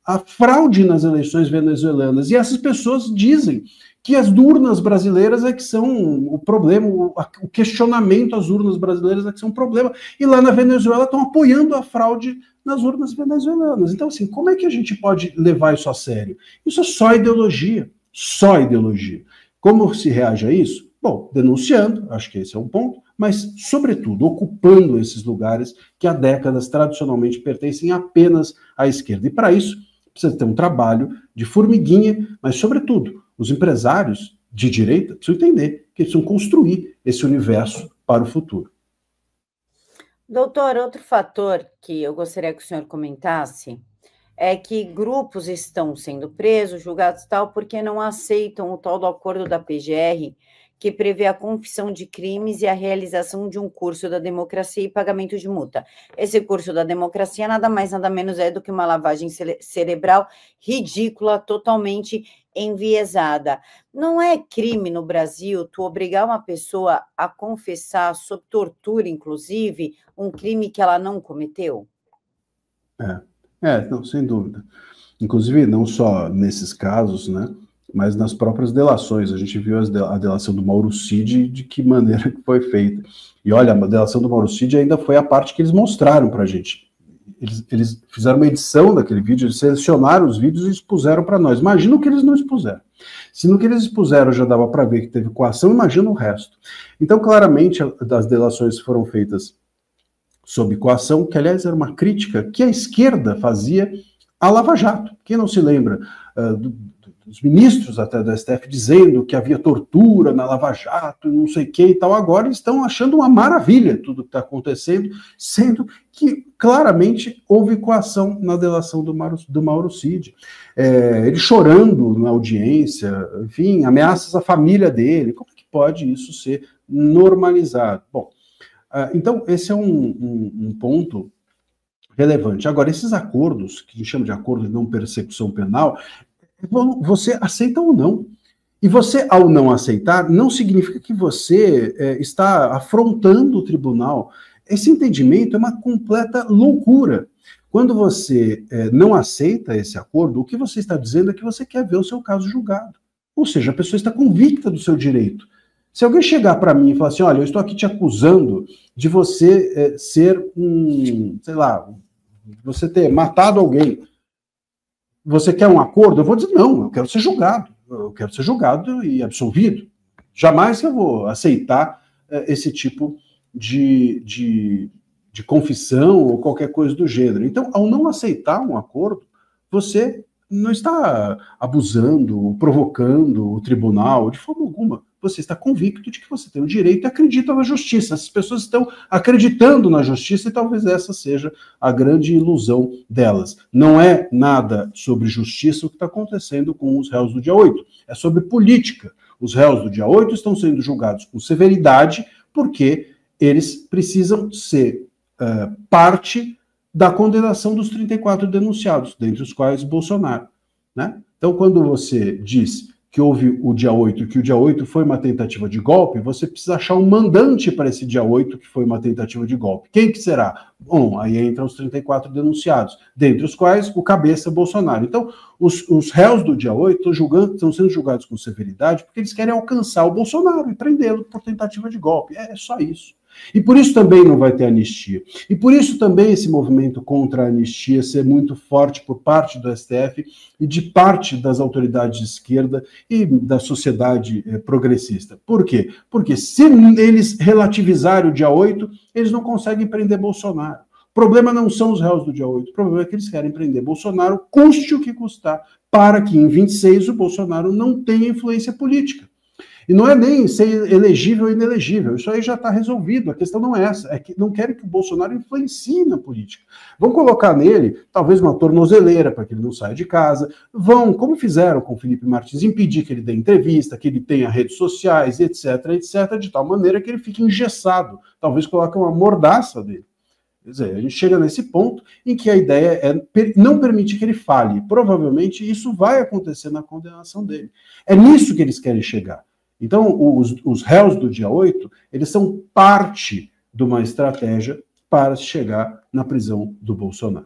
a fraude nas eleições venezuelanas. E essas pessoas dizem que as urnas brasileiras é que são o problema, o questionamento às urnas brasileiras é que são o problema. E lá na Venezuela estão apoiando a fraude nas urnas venezuelanas. Então, assim, como é que a gente pode levar isso a sério? Isso é só ideologia. Só ideologia. Como se reage a isso? Bom, denunciando, acho que esse é um ponto, mas, sobretudo, ocupando esses lugares que há décadas tradicionalmente pertencem apenas à esquerda. E para isso, precisa ter um trabalho de formiguinha, mas, sobretudo, os empresários de direita precisam entender que eles precisam construir esse universo para o futuro. Doutor, outro fator que eu gostaria que o senhor comentasse é que grupos estão sendo presos, julgados e tal, porque não aceitam o tal do acordo da PGR, que prevê a confissão de crimes e a realização de um curso da democracia e pagamento de multa. Esse curso da democracia nada mais, nada menos é do que uma lavagem cerebral ridícula, totalmente enviesada. Não é crime no Brasil tu obrigar uma pessoa a confessar, sob tortura, inclusive, um crime que ela não cometeu? Não, sem dúvida. Inclusive, não só nesses casos, né, mas nas próprias delações. A gente viu a delação do Mauro Cid, de que maneira que foi feita. E olha, a delação do Mauro Cid ainda foi a parte que eles mostraram para a gente. Eles fizeram uma edição daquele vídeo, eles selecionaram os vídeos e expuseram para nós. Imagina o que eles não expuseram. Se no que eles expuseram já dava para ver que teve coação, imagina o resto. Então, claramente, as delações foram feitas sob coação, que aliás era uma crítica que a esquerda fazia à Lava Jato. Quem não se lembra dos ministros até do STF dizendo que havia tortura na Lava Jato, não sei o que e tal, agora estão achando uma maravilha tudo que está acontecendo, sendo que claramente houve coação na delação do Mauro Cid. Ele chorando na audiência, enfim, ameaças à família dele. Como é que pode isso ser normalizado? Bom, então esse é um ponto relevante. Agora, esses acordos, que a gente chama de acordo de não persecução penal, você aceita ou não. E você, ao não aceitar, não significa que você está afrontando o tribunal. Esse entendimento é uma completa loucura. Quando você não aceita esse acordo, o que você está dizendo é que você quer ver o seu caso julgado. Ou seja, a pessoa está convicta do seu direito. Se alguém chegar para mim e falar assim, olha, eu estou aqui te acusando de você ser sei lá, você ter matado alguém, você quer um acordo? Eu vou dizer, não, eu quero ser julgado. Eu quero ser julgado e absolvido. Jamais eu vou aceitar esse tipo de confissão ou qualquer coisa do gênero. Então, ao não aceitar um acordo, você não está abusando, provocando o tribunal de forma alguma. Você está convicto de que você tem o direito e acredita na justiça. As pessoas estão acreditando na justiça e talvez essa seja a grande ilusão delas. Não é nada sobre justiça o que está acontecendo com os réus do dia 8. É sobre política. Os réus do dia 8 estão sendo julgados com severidade porque eles precisam ser parte da condenação dos 34 denunciados, dentre os quais Bolsonaro. Né? Então, quando você diz que houve o dia 8, que o dia 8 foi uma tentativa de golpe, você precisa achar um mandante para esse dia 8 que foi uma tentativa de golpe. Quem que será? Bom, aí entram os 34 denunciados, dentre os quais o cabeça Bolsonaro. Então, os réus do dia 8 estão sendo julgados com severidade porque eles querem alcançar o Bolsonaro e prendê-lo por tentativa de golpe. É só isso. E por isso também não vai ter anistia. E por isso também esse movimento contra a anistia ser muito forte por parte do STF e de parte das autoridades de esquerda e da sociedade progressista. Por quê? Porque se eles relativizarem o dia 8, eles não conseguem prender Bolsonaro. O problema não são os réus do dia 8, o problema é que eles querem prender Bolsonaro, custe o que custar, para que em 26 o Bolsonaro não tenha influência política. E não é nem ser elegível ou inelegível, isso aí já está resolvido, a questão não é essa, é que não querem que o Bolsonaro influencie na política. Vão colocar nele, talvez, uma tornozeleira para que ele não saia de casa, vão, como fizeram com o Felipe Martins, impedir que ele dê entrevista, que ele tenha redes sociais, etc, etc, de tal maneira que ele fique engessado, talvez coloquem uma mordaça dele. Quer dizer, a gente chega nesse ponto em que a ideia é não permitir que ele fale. Provavelmente isso vai acontecer na condenação dele. É nisso que eles querem chegar. Então, os réus do dia 8, eles são parte de uma estratégia para chegar na prisão do Bolsonaro.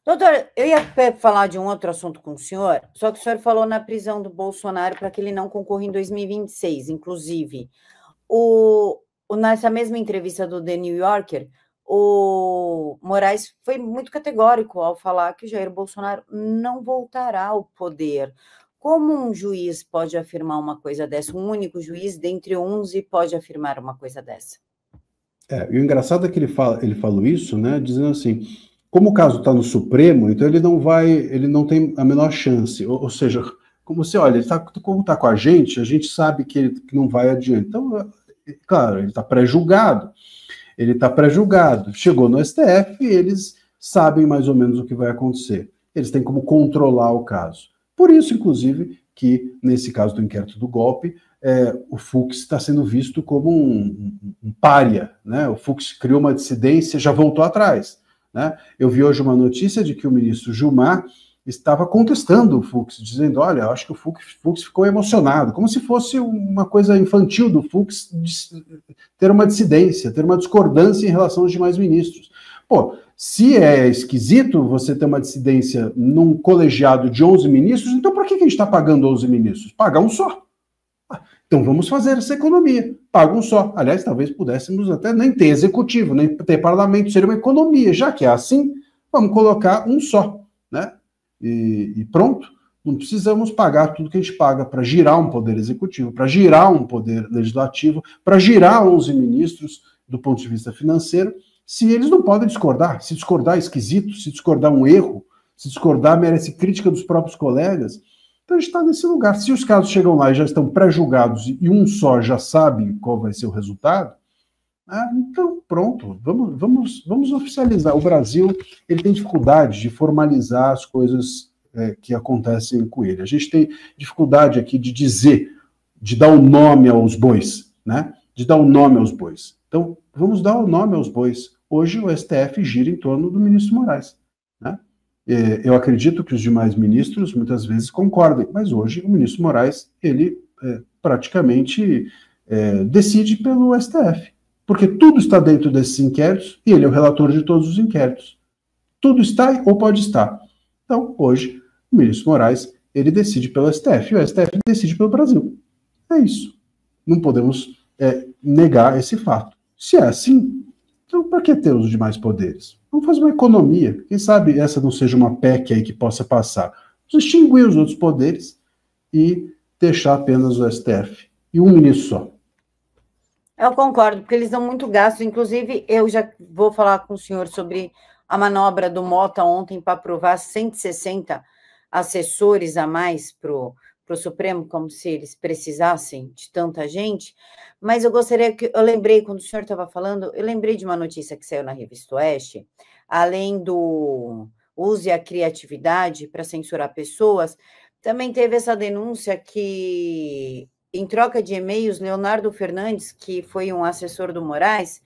Doutor, eu ia falar de um outro assunto com o senhor, só que o senhor falou na prisão do Bolsonaro para que ele não concorra em 2026, inclusive. Nessa mesma entrevista do The New Yorker, o Moraes foi muito categórico ao falar que o Jair Bolsonaro não voltará ao poder. Como um juiz pode afirmar uma coisa dessa? Um único juiz, dentre 11, pode afirmar uma coisa dessa? E o engraçado é que ele falou isso, né, dizendo assim, como o caso está no Supremo, então ele não tem a menor chance. Ou seja, como você olha, como está com a gente sabe que ele não vai adiante. Então, claro, ele está pré-julgado. ele está pré-julgado, chegou no STF e eles sabem mais ou menos o que vai acontecer. Eles têm como controlar o caso. Por isso, inclusive, que nesse caso do inquérito do golpe, o Fux está sendo visto como um pária, né? O Fux criou uma dissidência, já voltou atrás, né? Eu vi hoje uma notícia de que o ministro Gilmar estava contestando o Fux, dizendo, olha, eu acho que o Fux ficou emocionado, como se fosse uma coisa infantil do Fux ter uma dissidência, ter uma discordância em relação aos demais ministros. Pô, se é esquisito você ter uma dissidência num colegiado de 11 ministros, então por que a gente está pagando 11 ministros? Paga um só. Então vamos fazer essa economia. Paga um só. Aliás, talvez pudéssemos até nem ter executivo, nem ter parlamento, seria uma economia. Já que é assim, vamos colocar um só, né? E pronto. Não precisamos pagar tudo que a gente paga para girar um poder executivo, para girar um poder legislativo, para girar 11 ministros do ponto de vista financeiro, se eles não podem discordar. Se discordar é esquisito, se discordar é um erro, se discordar merece crítica dos próprios colegas. Então a gente está nesse lugar. Se os casos chegam lá e já estão pré-julgados e um só já sabe qual vai ser o resultado, então pronto, vamos oficializar. O Brasil ele tem dificuldade de formalizar as coisas que acontecem com ele. A gente tem dificuldade aqui de dizer, de dar o nome aos bois, né? De dar o nome aos bois. Então vamos dar o nome aos bois. Hoje o STF gira em torno do ministro Moraes, né? Eu acredito que os demais ministros muitas vezes concordem, mas hoje o ministro Moraes, ele praticamente decide pelo STF, porque tudo está dentro desses inquéritos e ele é o relator de todos os inquéritos. Tudo está ou pode estar. Então, hoje, o ministro Moraes, ele decide pelo STF e o STF decide pelo Brasil. É isso. Não podemos negar esse fato. Se é assim, então para que ter os demais poderes? Vamos fazer uma economia. Quem sabe essa não seja uma PEC aí que possa passar. Vamos extinguir os outros poderes e deixar apenas o STF. E um ministro só. Eu concordo, porque eles dão muito gasto. Inclusive, eu já vou falar com o senhor sobre a manobra do Mota ontem para aprovar 160 assessores a mais para o Supremo, como se eles precisassem de tanta gente. Mas eu gostaria que... Eu lembrei, quando o senhor estava falando, eu lembrei de uma notícia que saiu na Revista Oeste, além do use a criatividade para censurar pessoas, também teve essa denúncia que, em troca de e-mails, Leonardo Fernandes, que foi um assessor do Moraes,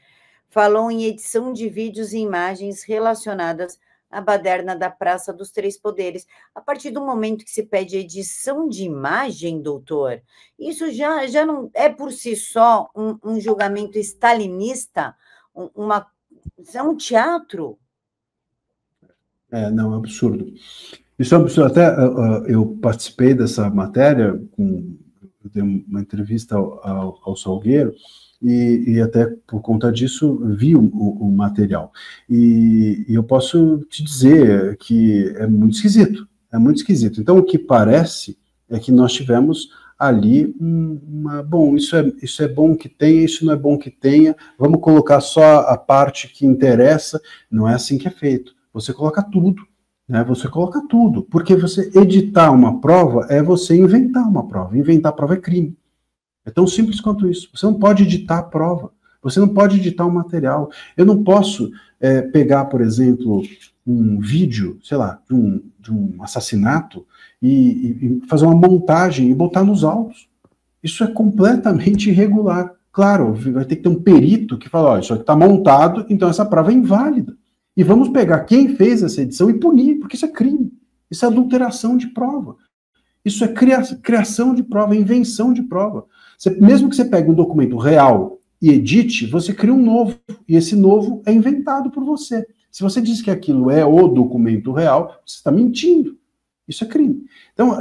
falou em edição de vídeos e imagens relacionadas à baderna da Praça dos Três Poderes. A partir do momento que se pede edição de imagem, doutor, isso já não é por si só um julgamento stalinista, é um teatro? Não, é um absurdo. Isso é um absurdo. Até eu participei dessa matéria, eu dei uma entrevista ao Salgueiro, e até por conta disso vi o material. E eu posso te dizer que é muito esquisito, é muito esquisito. Então, o que parece é que nós tivemos ali bom, isso é bom que tenha, isso não é bom que tenha, vamos colocar só a parte que interessa. Não é assim que é feito. Você coloca tudo, né? Você coloca tudo, porque você editar uma prova é você inventar uma prova. Inventar a prova é crime. É tão simples quanto isso. Você não pode editar a prova. Você não pode editar um material. Eu não posso pegar, por exemplo, um vídeo, sei lá, de um assassinato e fazer uma montagem e botar nos autos. Isso é completamente irregular. Claro, vai ter que ter um perito que fala, isso aqui está montado, então essa prova é inválida. E vamos pegar quem fez essa edição e punir, porque isso é crime. Isso é adulteração de prova. Isso é criação de prova, invenção de prova. Mesmo que você pegue um documento real e edite, você cria um novo, e esse novo é inventado por você. Se você diz que aquilo é o documento real, você está mentindo. Isso é crime. Então,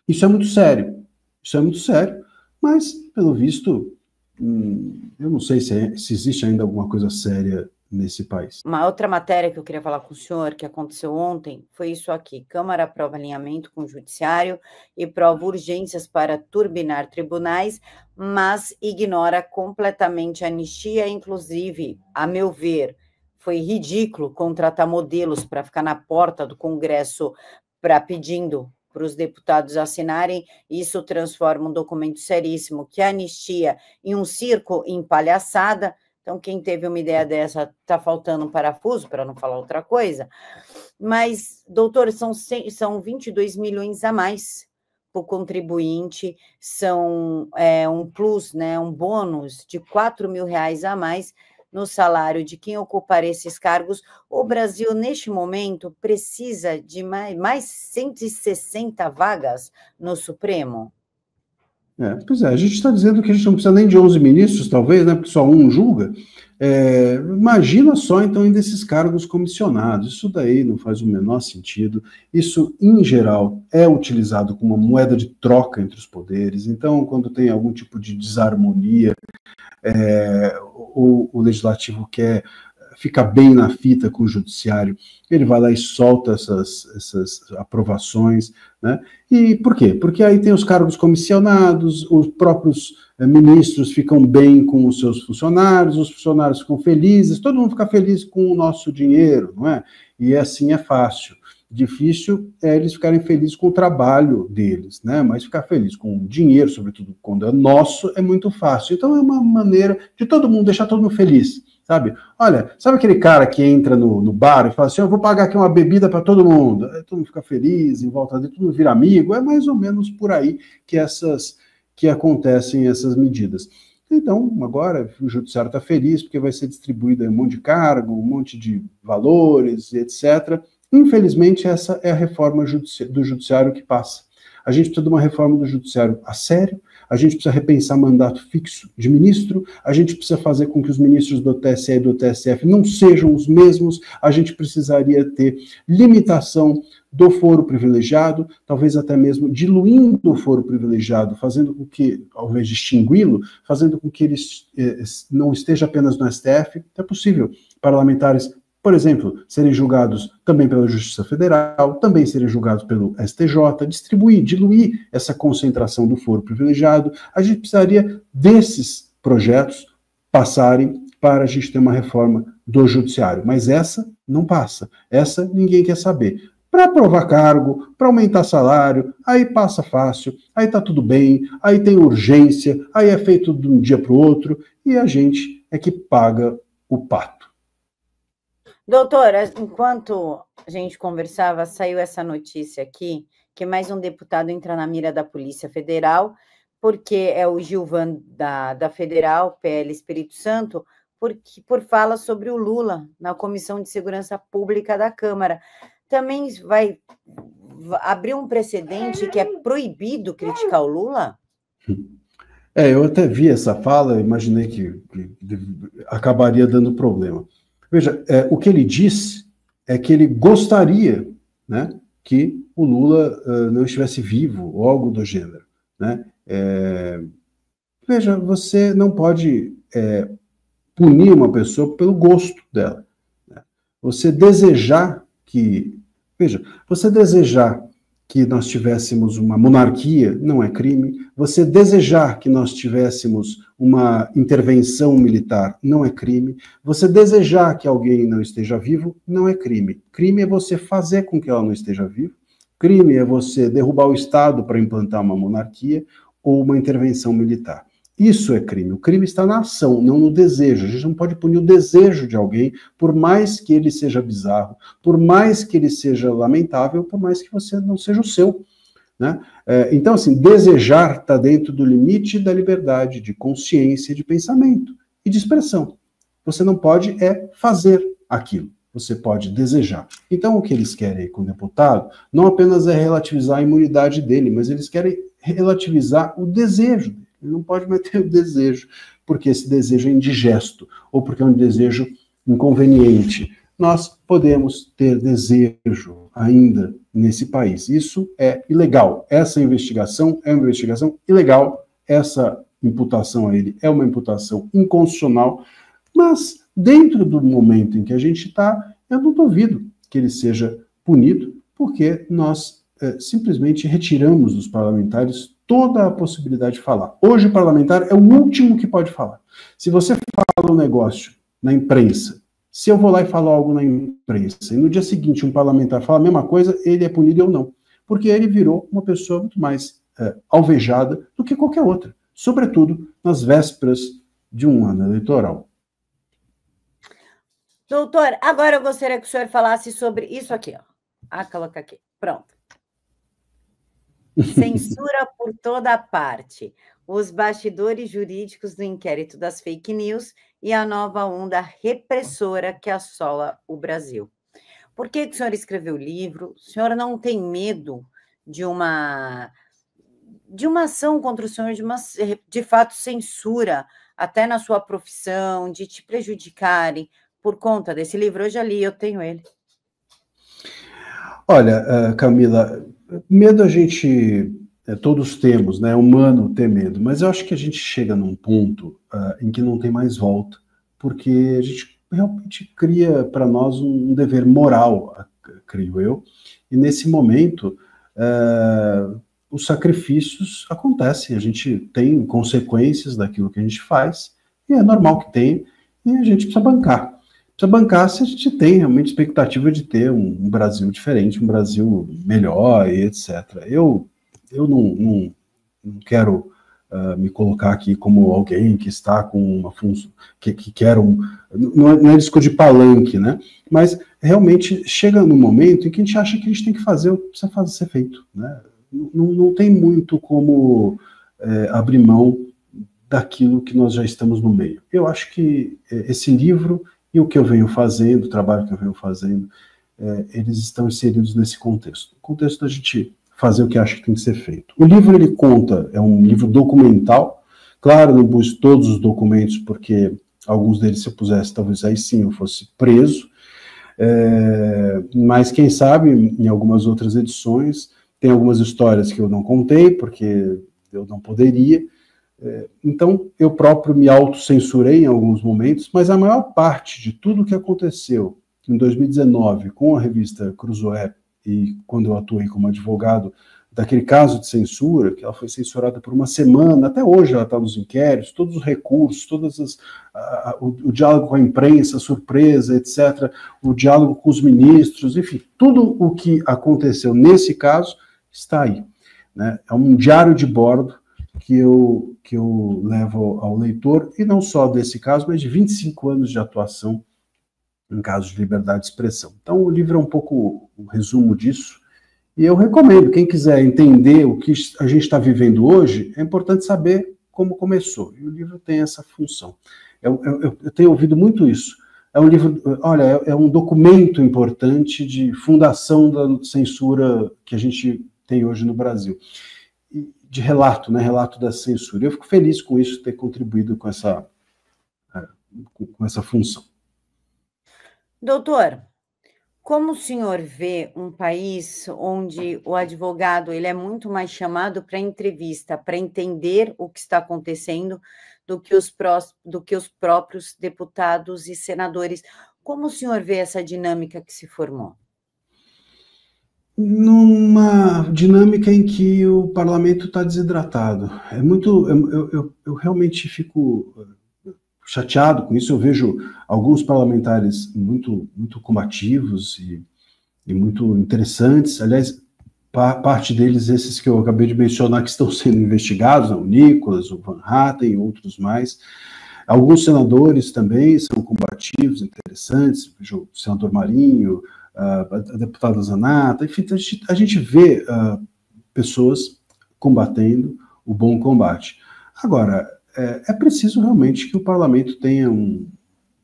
isso é muito sério. Isso é muito sério, mas, pelo visto, eu não sei se existe ainda alguma coisa séria nesse país. Uma outra matéria que eu queria falar com o senhor, que aconteceu ontem, foi isso aqui. Câmara aprova alinhamento com o Judiciário e prova urgências para turbinar tribunais, mas ignora completamente a anistia. Inclusive, a meu ver, foi ridículo contratar modelos para ficar na porta do Congresso pedindo para os deputados assinarem. Isso transforma um documento seríssimo, que é a anistia, em um circo, em palhaçada. Então, quem teve uma ideia dessa, está faltando um parafuso, para não falar outra coisa. Mas, doutor, são 22 milhões a mais para o contribuinte, são um plus, né, um bônus de R$ 4.000 a mais no salário de quem ocupar esses cargos. O Brasil, neste momento, precisa de mais 160 vagas no Supremo? Pois é, a gente está dizendo que a gente não precisa nem de 11 ministros, talvez, né, porque só um julga. Imagina só, então, ainda esses cargos comissionados. Isso daí não faz o menor sentido. Isso, em geral, é utilizado como uma moeda de troca entre os poderes. Então, quando tem algum tipo de desarmonia, o legislativo quer ficar bem na fita com o judiciário, ele vai lá e solta essas aprovações, né? E por quê? Porque aí tem os cargos comissionados, os próprios ministros ficam bem com os seus funcionários, os funcionários ficam felizes, todo mundo fica feliz com o nosso dinheiro, não é? E assim é fácil. Difícil é eles ficarem felizes com o trabalho deles, né? Mas ficar feliz com o dinheiro, sobretudo quando é nosso, é muito fácil. Então é uma maneira de todo mundo, deixar todo mundo feliz, sabe? Olha, sabe aquele cara que entra no bar e fala assim, eu vou pagar aqui uma bebida para todo mundo, aí todo mundo fica feliz, em volta dele, todo mundo vira amigo, é mais ou menos por aí que acontecem essas medidas. Então, agora o judiciário está feliz porque vai ser distribuído um monte de cargo, um monte de valores, etc. Infelizmente, essa é a reforma do judiciário que passa. A gente precisa de uma reforma do judiciário a sério, a gente precisa repensar mandato fixo de ministro, a gente precisa fazer com que os ministros do TSE e do TSF não sejam os mesmos, a gente precisaria ter limitação do foro privilegiado, talvez até mesmo diluindo o foro privilegiado, fazendo com que, ao invés de extingui-lo, fazendo com que ele não esteja apenas no STF. É possível parlamentares, por exemplo, serem julgados também pela Justiça Federal, também serem julgados pelo STJ, diluir essa concentração do foro privilegiado. A gente precisaria desses projetos passarem para a gente ter uma reforma do judiciário. Mas essa não passa. Essa ninguém quer saber. Para aprovar cargo, para aumentar salário, aí passa fácil, aí tá tudo bem, aí tem urgência, aí é feito de um dia para o outro, e a gente é que paga o pato. Doutora, enquanto a gente conversava, saiu essa notícia aqui, que mais um deputado entra na mira da Polícia Federal, porque é o Gilvan da Federal, PL Espírito Santo, por fala sobre o Lula na Comissão de Segurança Pública da Câmara. Também vai abrir um precedente que é proibido criticar o Lula? Eu até vi essa fala, imaginei que acabaria dando problema. Veja, o que ele diz é que ele gostaria, né, que o Lula não estivesse vivo, ou algo do gênero, né? Veja, você não pode punir uma pessoa pelo gosto dela, né? Você desejar que nós tivéssemos uma monarquia não é crime. Você desejar que nós tivéssemos uma intervenção militar não é crime. Você desejar que alguém não esteja vivo não é crime. Crime é você fazer com que ela não esteja viva. Crime é você derrubar o Estado para implantar uma monarquia ou uma intervenção militar. Isso é crime. O crime está na ação, não no desejo. A gente não pode punir o desejo de alguém, por mais que ele seja bizarro, por mais que ele seja lamentável, por mais que você não seja o seu, né? Então, assim, desejar está dentro do limite da liberdade de consciência, de pensamento e de expressão. Você não pode fazer aquilo. Você pode desejar. Então, o que eles querem com o deputado não apenas é relativizar a imunidade dele, mas eles querem relativizar o desejo dele. Ele não pode meter o desejo, porque esse desejo é indigesto, ou porque é um desejo inconveniente. Nós podemos ter desejo ainda nesse país. Isso é ilegal. Essa investigação é uma investigação ilegal. Essa imputação a ele é uma imputação inconstitucional. Mas, dentro do momento em que a gente está, eu não duvido que ele seja punido, porque nós simplesmente retiramos dos parlamentares toda a possibilidade de falar. Hoje o parlamentar é o último que pode falar. Se você fala um negócio na imprensa, se eu vou lá e falo algo na imprensa, e no dia seguinte um parlamentar fala a mesma coisa, ele é punido e eu não. Porque ele virou uma pessoa muito mais alvejada do que qualquer outra. Sobretudo nas vésperas de um ano eleitoral. Doutor, agora eu gostaria que o senhor falasse sobre isso aqui, ó. Ah, coloca aqui. Pronto. Censura por toda parte. Os bastidores jurídicos do inquérito das fake news e a nova onda repressora que assola o Brasil. Por que o senhor escreveu o livro? O senhor não tem medo de uma ação contra o senhor, de fato, censura, até na sua profissão, de te prejudicarem por conta desse livro? Eu já li, eu tenho ele. Olha, Camila, medo a gente todos temos, né? É humano ter medo, mas eu acho que a gente chega num ponto em que não tem mais volta, porque a gente realmente cria para nós um dever moral, creio eu, e nesse momento os sacrifícios acontecem, a gente tem consequências daquilo que a gente faz, e é normal que tenha, e a gente precisa bancar. Precisa bancar se a gente tem realmente expectativa de ter um Brasil diferente, um Brasil melhor e etc. Eu não quero me colocar aqui como alguém que está com uma função, que quer não é disco de palanque, né? Mas realmente chega no momento em que a gente acha que a gente tem que fazer o que precisa ser feito, né? Não tem muito como abrir mão daquilo que nós já estamos no meio. Eu acho que esse livro e o que eu venho fazendo, o trabalho que eu venho fazendo, eles estão inseridos nesse contexto. O contexto da gente fazer o que acha que tem que ser feito. O livro, ele conta, é um livro documental. Claro, não pus todos os documentos, porque alguns deles, se eu pusesse, talvez aí sim eu fosse preso. Mas quem sabe, em algumas outras edições, tem algumas histórias que eu não contei, porque eu não poderia. Então, eu próprio me autocensurei em alguns momentos, mas a maior parte de tudo que aconteceu em 2019 com a revista Cruzoé e quando eu atuei como advogado daquele caso de censura, que ela foi censurada por uma semana, até hoje ela está nos inquéritos, todos os recursos, o diálogo com a imprensa, a surpresa, etc., o diálogo com os ministros, enfim, tudo o que aconteceu nesse caso está aí, né? É um diário de bordo que eu levo ao leitor, e não só desse caso, mas de 25 anos de atuação em casos de liberdade de expressão. Então, o livro é um pouco um resumo disso, e eu recomendo, quem quiser entender o que a gente está vivendo hoje, é importante saber como começou, e o livro tem essa função. Eu tenho ouvido muito isso. É um livro, olha, é um documento importante de fundação da censura que a gente tem hoje no Brasil. De relato, né, relato da censura. Eu fico feliz com isso, ter contribuído com essa função. Doutor, como o senhor vê um país onde o advogado ele é muito mais chamado para entrevista, para entender o que está acontecendo, do que os próprios deputados e senadores? Como o senhor vê essa dinâmica que se formou? Numa dinâmica em que o parlamento está desidratado. Eu realmente fico chateado com isso. Eu vejo alguns parlamentares muito combativos e muito interessantes. Aliás, parte deles, esses que eu acabei de mencionar, que estão sendo investigados, o Nicolas, o Van Hatten e outros mais. Alguns senadores também são combativos, interessantes. Vejo o senador Marinho, a deputada Zanata, enfim, a gente vê pessoas combatendo o bom combate. Agora, é preciso realmente que o parlamento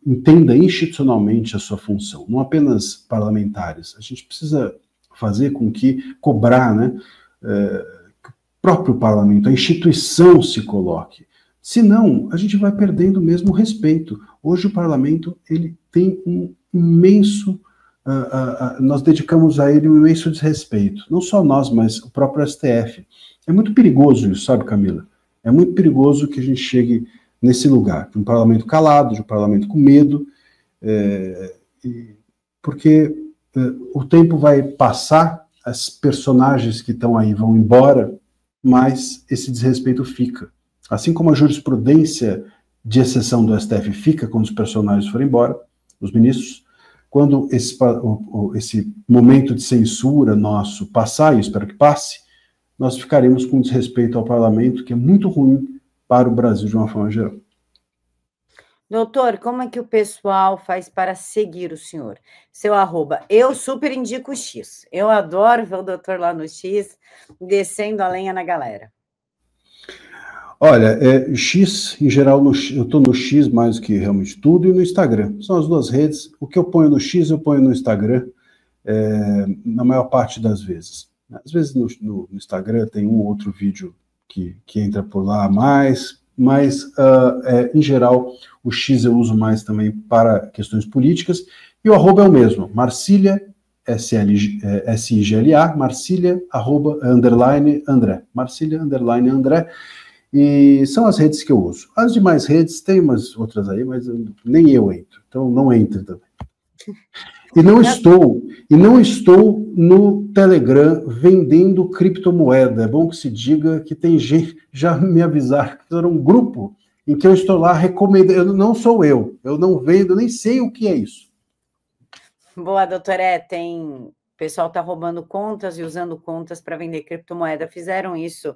entenda institucionalmente a sua função, não apenas parlamentares. A gente precisa fazer com que cobrar, né, que o próprio parlamento, a instituição se coloque. Senão, a gente vai perdendo mesmo o respeito. Hoje o parlamento ele tem um imenso nós dedicamos a ele um imenso desrespeito. Não só nós, mas o próprio STF. É muito perigoso isso, sabe, Camila? É muito perigoso que a gente chegue nesse lugar, de um parlamento calado, de um parlamento com medo, porque o tempo vai passar, as personagens que estão aí vão embora, mas esse desrespeito fica. Assim como a jurisprudência de exceção do STF fica quando os personagens forem embora, os ministros, quando esse momento de censura nosso passar, e eu espero que passe, nós ficaremos com desrespeito ao parlamento, que é muito ruim para o Brasil de uma forma geral. Doutor, como é que o pessoal faz para seguir o senhor? Seu arroba, eu super indico o X. Eu adoro ver o doutor lá no X, descendo a lenha na galera. Olha, X, em geral, eu estou no X mais que realmente tudo, e no Instagram. São as duas redes. O que eu ponho no X, eu ponho no Instagram, na maior parte das vezes. Às vezes no Instagram tem um ou outro vídeo que entra por lá a mais, mas, em geral, o X eu uso mais também para questões políticas, e o arroba é o mesmo, Marcília, S-I-G-L-A, Marcília, _, André. Marcília, André. E são as redes que eu uso. As demais redes, tem umas outras aí, mas nem eu entro. Então não entre também. E não estou no Telegram vendendo criptomoeda. É bom que se diga que tem gente já me avisar que era um grupo em que eu estou lá recomendando. Não sou eu não vendo, nem sei o que é isso. Boa, doutor. O pessoal está roubando contas e usando contas para vender criptomoeda. Fizeram isso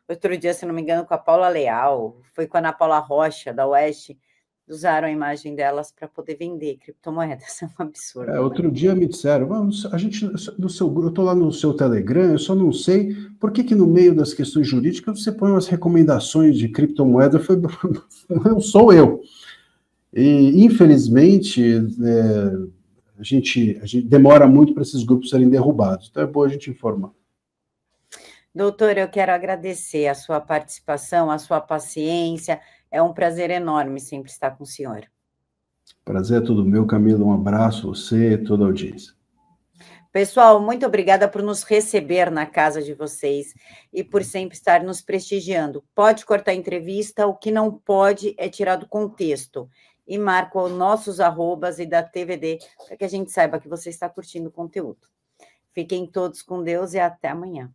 outro dia, se não me engano, com a Paula Leal, foi com a Ana Paula Rocha, da Oeste, usaram a imagem delas para poder vender criptomoedas. É um absurdo. Outro dia me disseram, a gente, no seu grupo, eu estou lá no seu Telegram, eu só não sei por que no meio das questões jurídicas você põe umas recomendações de criptomoeda. Não sou eu. E, infelizmente, a gente demora muito para esses grupos serem derrubados. Então é bom a gente informar. Doutor, eu quero agradecer a sua participação, a sua paciência. É um prazer enorme sempre estar com o senhor. Prazer é todo meu, Camila. Um abraço a você e toda a audiência. Pessoal, muito obrigada por nos receber na casa de vocês e por sempre estar nos prestigiando. Pode cortar a entrevista, o que não pode é tirar do contexto. E marca os nossos arrobas e da TVD para que a gente saiba que você está curtindo o conteúdo. Fiquem todos com Deus e até amanhã.